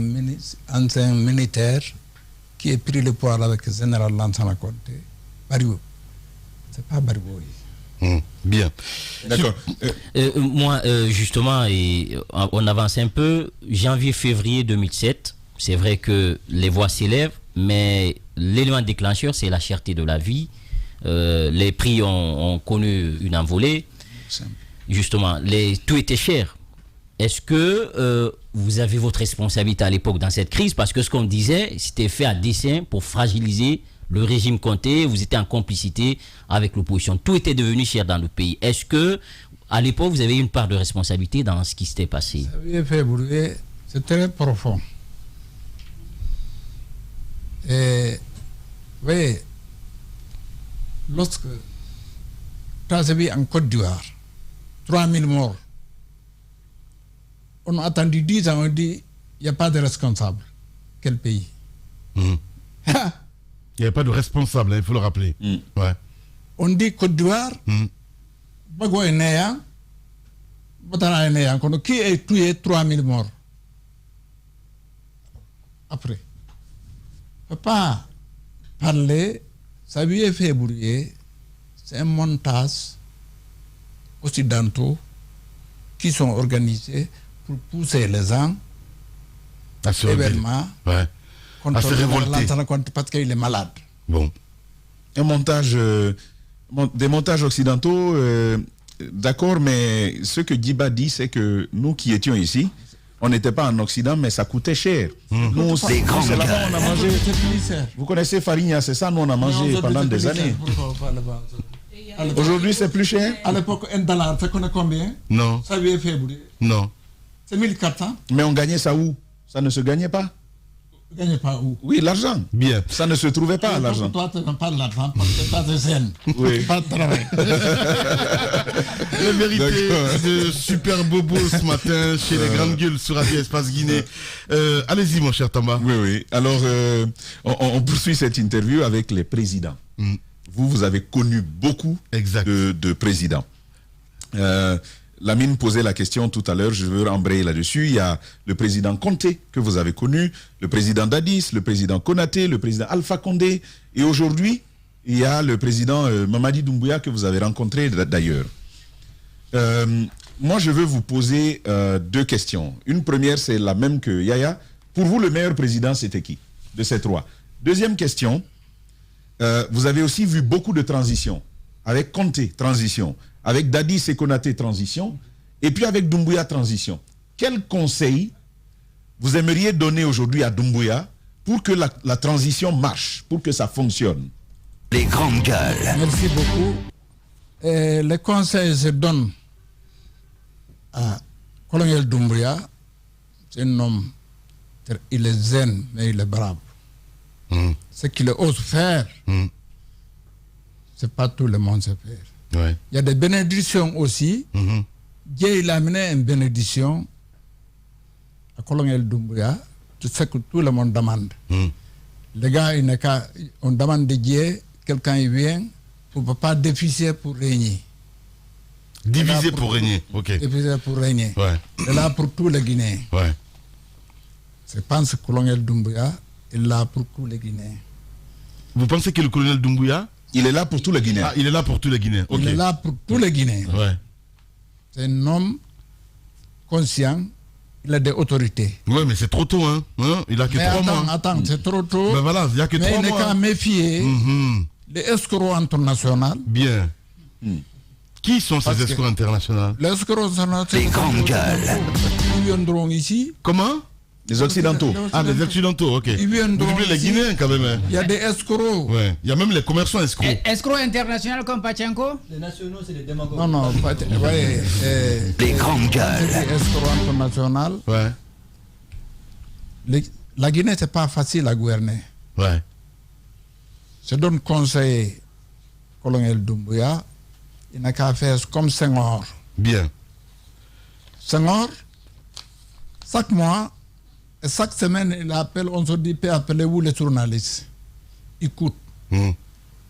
militaires qui a pris le pouvoir avec le général Lansana Conté. Barigo. C'est pas Barigo. Bien. D'accord. Moi, justement, on avance un peu. Janvier-février 2007, c'est vrai que les voix s'élèvent, mais l'élément déclencheur, c'est la cherté de la vie. Les prix ont connu une envolée. Justement, tout était cher. Est-ce que vous avez votre responsabilité à l'époque dans cette crise? Parce que ce qu'on disait, c'était fait à dessein pour fragiliser le régime Conté. Vous étiez en complicité avec l'opposition. Tout était devenu cher dans le pays. Est-ce que, à l'époque, vous avez eu une part de responsabilité dans ce qui s'était passé? C'est très profond. Et, vous voyez, lorsque tu as vu en Côte d'Ivoire, 3000 morts, on a attendu 10 ans, on dit, il n'y a pas de responsable. Quel pays? Il n'y avait pas de responsable, il faut le rappeler. Ouais. On dit Côte d'Ivoire, Bago est néant, Batana est néant. Qui a tué 3000 morts? Après. On ne peut pas parler, ça lui est fait brouiller, c'est un montage occidentaux qui sont organisés pour pousser les gens à se événements à se révolter parce qu'il est malade. Bon. Un montage, des montages occidentaux, d'accord, mais ce que Djiba dit, c'est que nous qui étions ici, on n'était pas en Occident, mais ça coûtait cher. Nous, c'est là-bas on a mangé. Vous connaissez Farigna, c'est ça, nous on a mangé pendant des années. Aujourd'hui, c'est plus cher. À l'époque, $1, ça connaît combien? Non. Ça lui est fait brûler. Non. C'est 1400. Mais on gagnait ça où? Ça ne se gagnait pas? Gagnait pas où? Oui, l'argent. Bien. Ça ne se trouvait pas, l'argent. Toi, tu n'as pas de l'argent parce que tu as des scènes. Oui. Pas de travail. La vérité de Super Bobo ce matin chez les Grandes Gueules sur Radio Espace Guinée. Allez-y, mon cher Thomas. Oui, oui. Alors, on poursuit cette interview avec les présidents. Vous avez connu beaucoup de présidents. Lamine posait la question tout à l'heure, je veux embrayer là-dessus. Il y a le président Conté que vous avez connu, le président Dadis, le président Konaté, le président Alpha Condé. Et aujourd'hui, il y a le président Mamadi Doumbouya que vous avez rencontré d'ailleurs. Moi, je veux vous poser deux questions. Une première, c'est la même que Yaya. Pour vous, le meilleur président, c'était qui de ces trois? Deuxième question. Vous avez aussi vu beaucoup de transitions. Avec Conté, transition. Avec Dadis et Konaté, transition. Et puis avec Doumbouya, transition. Quel conseil vous aimeriez donner aujourd'hui à Doumbouya pour que la transition marche, pour que ça fonctionne? Les Grandes Gueules. Merci beaucoup. Les conseils se donnent à Colonel Doumbouya. C'est un homme, il est zen, mais il est brave. Ce qu'il ose faire, c'est pas tout le monde sait faire. Ouais. Il y a des bénédictions aussi. Dieu il a amené une bénédiction à Colonel Doumbouya. Tu sais que tout le monde demande. Les gars, on demande de Dieu, quelqu'un il vient pour ne pas diviser pour régner. Diviser pour régner, ok. Diviser pour régner. Ouais. C'est là pour tous les Guinéens. Ouais. Je pense que Colonel Doumbouya est là pour tous les Guinéens. Vous pensez que le colonel Doumbouya, il est là pour tous les Guinéens? Ah, il est là pour tous les Guinéens. Okay. Il est là pour tous les Guinéens. Ouais. C'est un homme conscient, il a des autorités. Oui, mais c'est trop tôt, hein. Il a que 3 mois. Attends, c'est trop tôt. Ben voilà, il n'y a que 3 mois. Mais il n'est qu'à méfier les escrocs internationaux. Bien. Qui sont ces escrocs internationaux? Les escrocs internationaux. Les Grandes Gueules. Ils viendront ici. Comment? Les Occidentaux. Ah, les Occidentaux, ok. Ils viendront vous oubliez les Guinéens quand même. Hein. Il y a des escrocs. Ouais. Il y a même les commerçants escrocs. Escrocs internationaux comme Pachenko? Les nationaux, c'est les démagogues. Non, ouais, les Grandes Gueules. Les escrocs internationaux. Ouais. La Guinée, c'est pas facile à gouverner. Ouais. Je donne conseil colonel Doumbouya. Il n'a qu'à faire comme Senghor. Bien. Senghor, chaque mois, et chaque semaine, il appelle, on se dit, appelez-vous les journalistes. Écoute.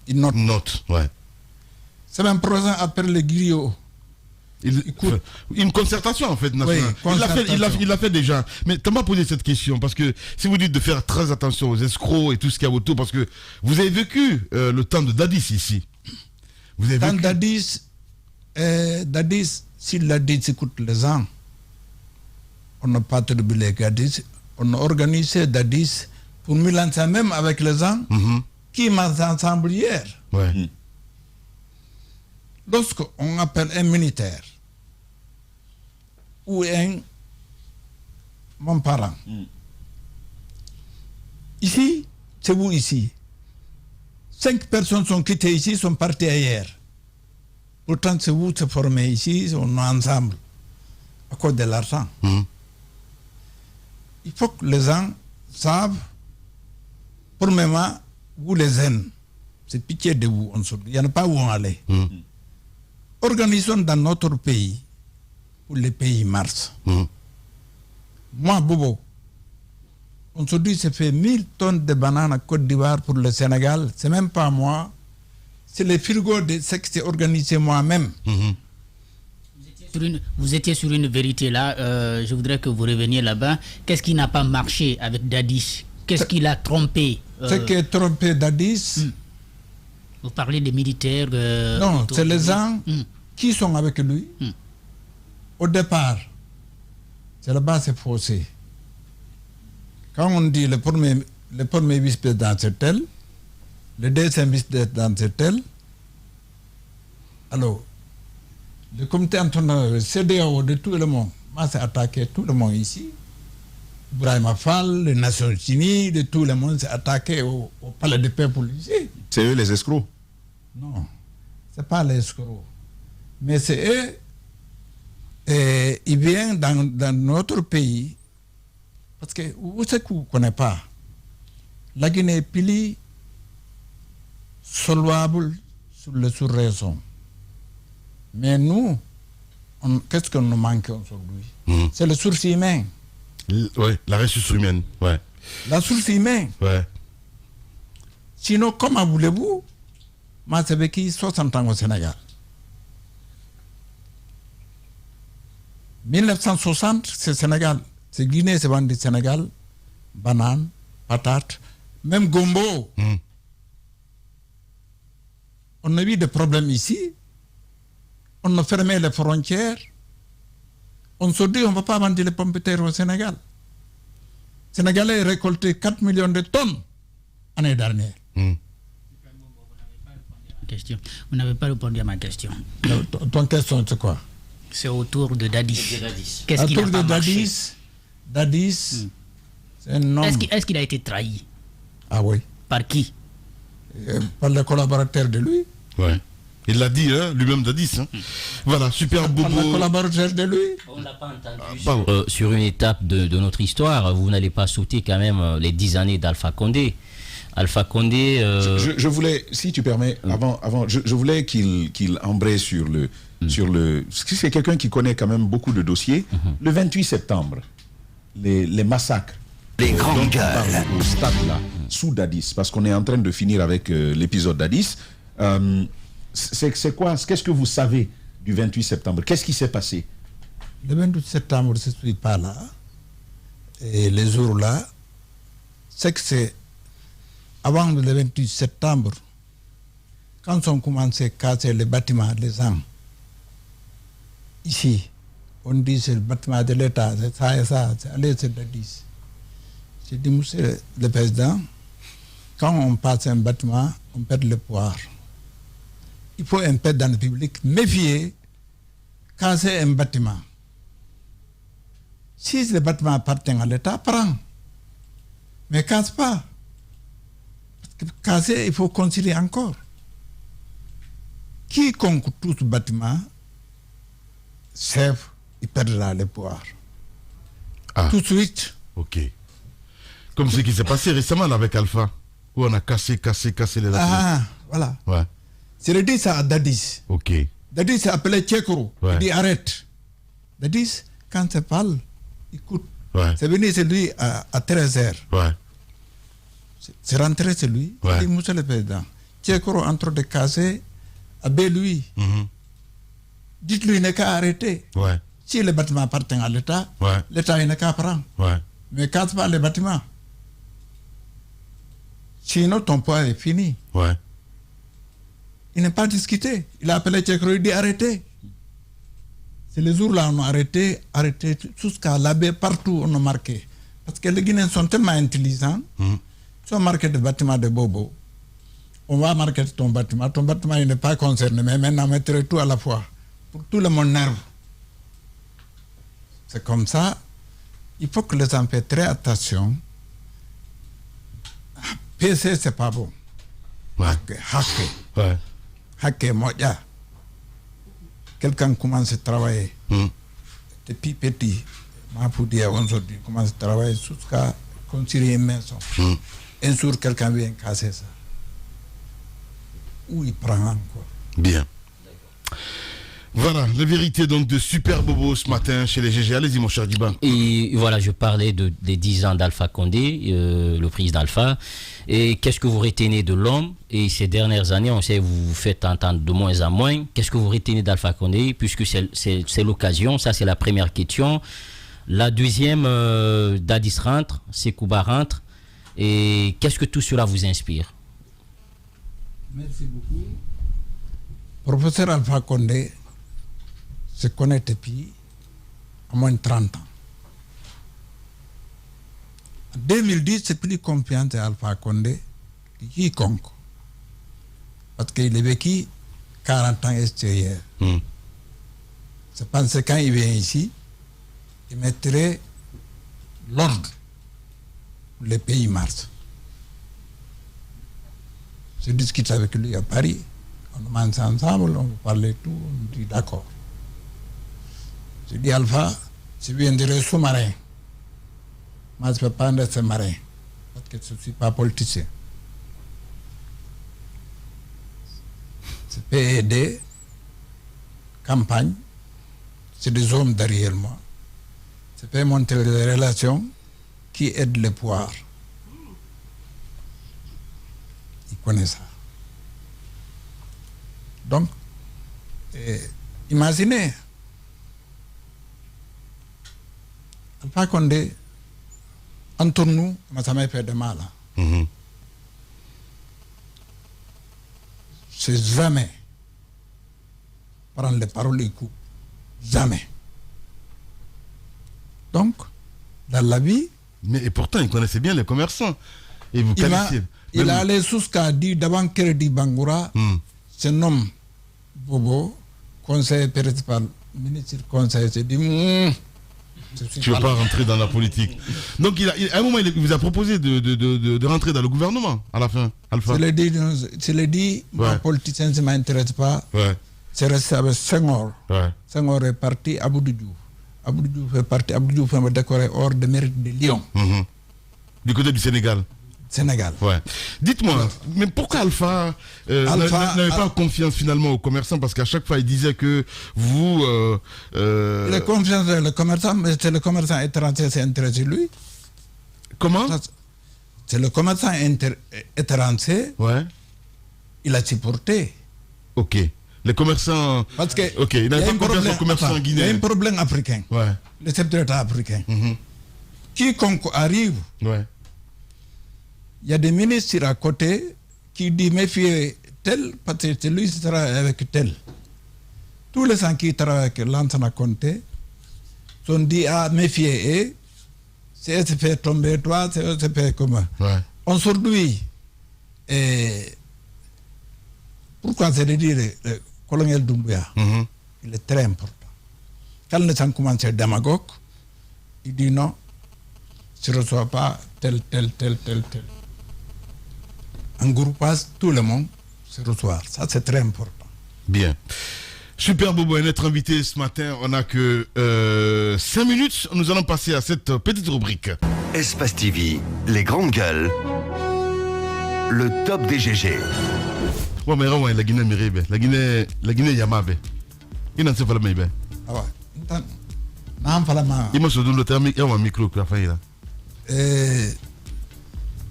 il note. Note, ouais. C'est même présent après le griot. Une concertation en fait nationale. Oui, il l'a fait déjà. Mais tu m'as posé cette question parce que si vous dites de faire très attention aux escrocs et tout ce qu'il y a autour, parce que vous avez vécu le temps de Dadis ici. Vous avez vécu... Dadis, si Dadis écoute les gens, on n'a pas trouvé Dadis, on a organisé Dadis pour Milan, même avec les gens qui marchent ensemble hier. Ouais. Lorsqu'on appelle un militaire ou mon parent, ici, c'est vous ici. 5 personnes sont quittées ici, sont parties ailleurs. Pourtant, c'est vous qui se formez ici, on est ensemble, à cause de l'argent. Il faut que les gens savent, pour le moment, vous les aimez. C'est pitié de vous, il n'y en a pas où on allait. Organisons dans notre pays, où les pays marchent. Moi, Bobo, aujourd'hui, ça fait 1000 tonnes de bananes à Côte d'Ivoire pour le Sénégal. C'est même pas moi. C'est les frigos de ce que c'est organisé moi-même. Vous étiez sur une vérité là. Je voudrais que vous reveniez là-bas. Qu'est-ce qui n'a pas marché avec Dadis? Qu'est-ce qui l'a trompé? Ce qui a trompé Dadis... Vous parlez des militaires... non, c'est les gens qui sont avec lui. Au départ, c'est là-bas c'est faussé. Quand on dit le premier vice-président c'est tel, le deuxième vice-président c'est tel, alors, le comité international, CEDEAO de tout le monde, moi c'est attaqué tout le monde ici. Ibrahim Fall, les Nations Unies, de tout le monde s'est attaqué au palais du peuple ici. C'est eux les escrocs? Non, ce n'est pas les escrocs. Mais c'est eux, et ils viennent dans notre pays, parce que vous savez qu'on ne connaît pas. La Guinée est pili solvable sur le sous-raison. Mais nous, qu'est-ce que nous manquons aujourd'hui? C'est le source humain. Oui, la ressource humaine. Ouais. La source humaine. Ouais. Sinon, comment voulez-vous? Moi, j'ai vécu 60 ans au Sénégal. 1960, c'est Sénégal. C'est Guinée, c'est vendu Sénégal. Bananes, patates, même gombo. On a eu des problèmes ici. On a fermé les frontières. On se dit on ne va pas vendre les pommes de terre au Sénégal. Le Sénégalais a récolté 4 millions de tonnes l'année dernière. Vous n'avez pas répondu à ma question. Ton question, c'est quoi? C'est autour de Dadis. Qu'est-ce qu'il a pas marché? Dadis, c'est un homme. Est-ce qu'il a été trahi? Ah oui. Par qui? Par les collaborateurs de lui. Ouais. Il l'a dit, hein, lui-même Dadis. Voilà, super Bobo. Par les collaborateurs de lui. On ne l'a pas entendu. Sur une étape de notre histoire, vous n'allez pas sauter quand même les 10 années d'Alpha Condé. Alpha Condé... Je voulais, si tu permets, je voulais qu'il embraye sur le... C'est quelqu'un qui connaît quand même beaucoup de dossiers. Le 28 septembre, les massacres. Les grandes gueules. Au stade là, sous Dadis, parce qu'on est en train de finir avec l'épisode Dadis. C'est quoi? Qu'est-ce que vous savez du 28 septembre? Qu'est-ce qui s'est passé? Le 28 septembre, je ne suis pas là. Et les jours-là, c'est que c'est avant le 28 septembre, quand on commençait à casser les bâtiments des gens, ici, on dit c'est le bâtiment de l'État, c'est ça et ça, c'est allez, c'est Dadis. J'ai dit, monsieur le président, quand on passe un bâtiment, on perd le pouvoir. Il faut un peu dans le public méfier, casser un bâtiment. Si le bâtiment appartient à l'État, prends. Mais casse pas. Parce que casser, il faut concilier encore. Quiconque touche le bâtiment, chef, il perdra le pouvoir. Ah. Tout de suite. Ok. Comme ce qui s'est passé récemment avec Alpha, où on a cassé les bâtiments. Ah, voilà. Ouais. C'est le dit ça à Dadis. Ok. Dadis s'est appelé Tchekoro. Ouais. Il dit arrête. Dadis, quand ça parle, écoute. Ouais. C'est venu chez lui à 13h. Ouais. C'est rentré chez lui. Ouais. Il dit, monsieur le président, Tchekoro entre de caser, lui. Dites-lui, il n'est qu'à arrêter. Ouais. Si le bâtiment appartient à l'État, Ouais. l'État il n'est qu'à prendre. Ouais. Mais casse pas les bâtiments. Sinon, ton poids est fini. Ouais. Il n'est pas discuté. Il a appelé Tchekro, il dit arrêtez. C'est les jours-là on a arrêté jusqu'à l'abbé, partout on a marqué. Parce que les Guinéens sont tellement intelligents. Si on marque des bâtiments de Bobo, on va marquer ton bâtiment. Ton bâtiment il n'est pas concerné, mais maintenant mettre tout à la fois. Pour tout le monde nerve. C'est comme ça. Il faut que les gens fassent très attention. PC, c'est pas bon. Ouais. Ouais. Hacker, moi, quelqu'un commence à travailler. Depuis petit, ma pour dire aujourd'hui, commence à travailler jusqu'à construire une maison. Un jour, quelqu'un vient casser ça. Où il prend encore. Bien. Voilà, la vérité donc de Super Bobo ce matin chez les GG. Allez-y mon cher Diban. Et voilà, je parlais des 10 ans d'Alpha Condé, le président d'Alpha. Et qu'est-ce que vous retenez de l'homme? Et ces dernières années, on sait que vous vous faites entendre de moins en moins. Qu'est-ce que vous retenez d'Alpha Condé? Puisque c'est l'occasion, ça c'est la première question. La deuxième, Dadis rentre, Sekouba rentre. Et qu'est-ce que tout cela vous inspire? Merci beaucoup. Professeur Alpha Condé se connaît depuis à moins de 30 ans. En 2010, c'est plus confiance à Alpha Condé que quiconque. Parce qu'il est vécu 40 ans extérieur. C'est parce que quand il vient ici, il mettrait l'ordre. Les pays marchent. Je discute avec lui à Paris. On mange ensemble, on parle tout, on dit d'accord. Je dis Alpha, je viendrai sous-marin. Moi, je ne peux pas être marin, parce que je ne suis pas politicien. Je peux aider, campagne, c'est des hommes derrière moi. Je peux montrer les relations qui aident le pouvoir. Il connaît ça. Donc, imaginez, Alpha Condé, entre nous, ça m'a fait de mal. C'est jamais prendre les paroles et coups. Jamais. Donc, dans la vie... Mais et pourtant, il connaissait bien les commerçants. Et vous il a allé jusqu'à dire, devant Crédit Bangoura, c'est un homme, Bobo, conseiller principal, ministre conseiller, s'est dit, tu ne veux pas rentrer dans la politique. Donc, à un moment, il vous a proposé de rentrer dans le gouvernement, à la fin, Alpha. Je l'ai dit, moi, politicien, ça ne m'intéresse pas. C'est resté avec Senghor. Senghor est parti à Abdou Diouf. Abdou Diouf est parti, Abdou Diouf m'a décoré hors de mérite de Lyon. Du côté du Sénégal. Ouais. Dites-moi, mais pourquoi Alpha n'avait pas confiance finalement aux commerçants? Parce qu'à chaque fois, il disait que vous... La confiance le commerçant, mais c'est le commerçant étranger qui intéressé lui. Comment? C'est le commerçant étranger. Ouais. Il a supporté. Ok. Les commerçants... Parce que... Ok, il n'a pas confiance aux commerçants guinéens. Il y a un problème africain. Ouais. Le chef de l'État africain. Quiconque arrive... Ouais. Il y a des ministres à côté qui disent méfiez tel, parce que c'est lui qui travaille avec tel. Tous les gens qui travaillent avec Lansana Conté sont dit méfiez et c'est se fait tomber toi, c'est se fait comment. Ouais. Aujourd'hui, pourquoi c'est de dire le colonel Doumbouya, il est très important. Quand les gens commencent à démagogue, il dit non, je ne reçois pas tel. En groupage, tout le monde se reçoit. Ça, c'est très important. Bien. Super Bobo est notre invité ce matin. On n'a que 5 minutes. Nous allons passer à cette petite rubrique. Espace TV, les grandes gueules. Le top des GG. Ouais, mais la Guinée Miribe. La Guinée Yamabe. Il n'en sait pas le même. Ah ouais. Non, pas la main. Il m'a dit le terme. Il y a un micro qui a fait là.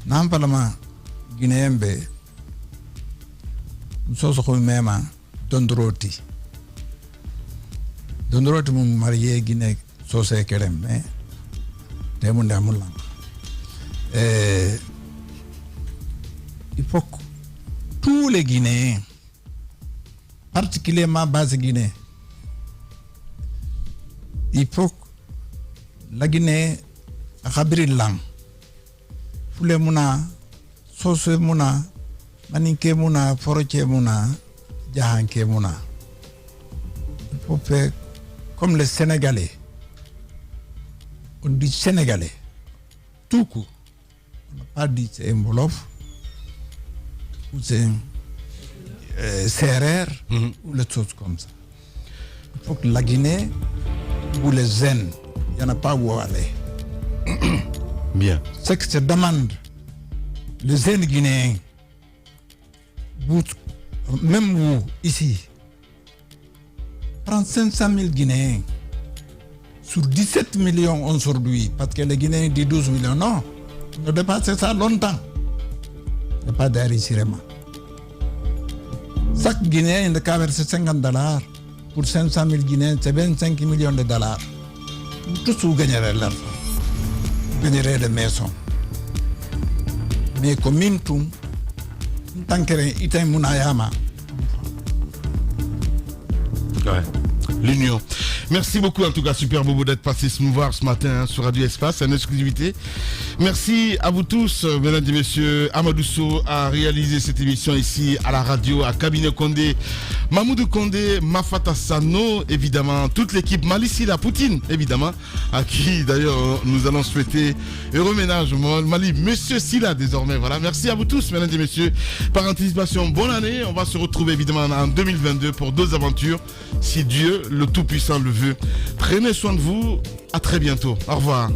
Non, pas la main. Guinéen be sommes même Dondroti. Dondroti mon marié Guinée Sosé Kerem, mais Demunda Moulan. Il faut que tous les Guinéens, particulièrement base Guinée, il faut que la Guinée rabri lang. Fule muna, Sosé muna, Maninke muna, Foroche muna, Jahanke muna. Il faut faire comme les Sénégalais. On dit Sénégalais. Tout court. On n'a pas dit c'est un Wolof, ou c'est CRR, ou les choses comme ça. Il faut que la Guinée, ou les Zen, il n'y en a pas où aller. Bien. C'est que je demande, les Zen guinéens, vous, même vous, ici, prendre 500 000 Guinéens sur 17 millions aujourd'hui, parce que les Guinéens disent 12 millions. Non, on a dépassé ça longtemps. Il n'y a pas d'enrichissement. Chaque Guinéen il a versé $50. Pour 500 000 Guinéens, c'est 25 millions de dollars. Tous vous gagnerez l'argent. Vous gagnerez des maisons. Mais comme tout, tant que ité munayama. Ouais. L'union. Merci beaucoup en tout cas Super Bobo d'être passé nous voir ce matin sur Radio Espace, c'est une exclusivité. Merci à vous tous, mesdames et messieurs. Amadou Sow a réalisé cette émission ici à la radio, à Cabinet Condé, Mamoudou Condé, Mafata Sano, évidemment, toute l'équipe Malissi la Poutine, évidemment, à qui d'ailleurs nous allons souhaiter heureux ménage, Mali, Monsieur Silla désormais. Voilà, merci à vous tous, mesdames et messieurs. Par anticipation, bonne année. On va se retrouver évidemment en 2022 pour d'autres aventures, si Dieu, le Tout-Puissant, le veut. Prenez soin de vous. À très bientôt. Au revoir.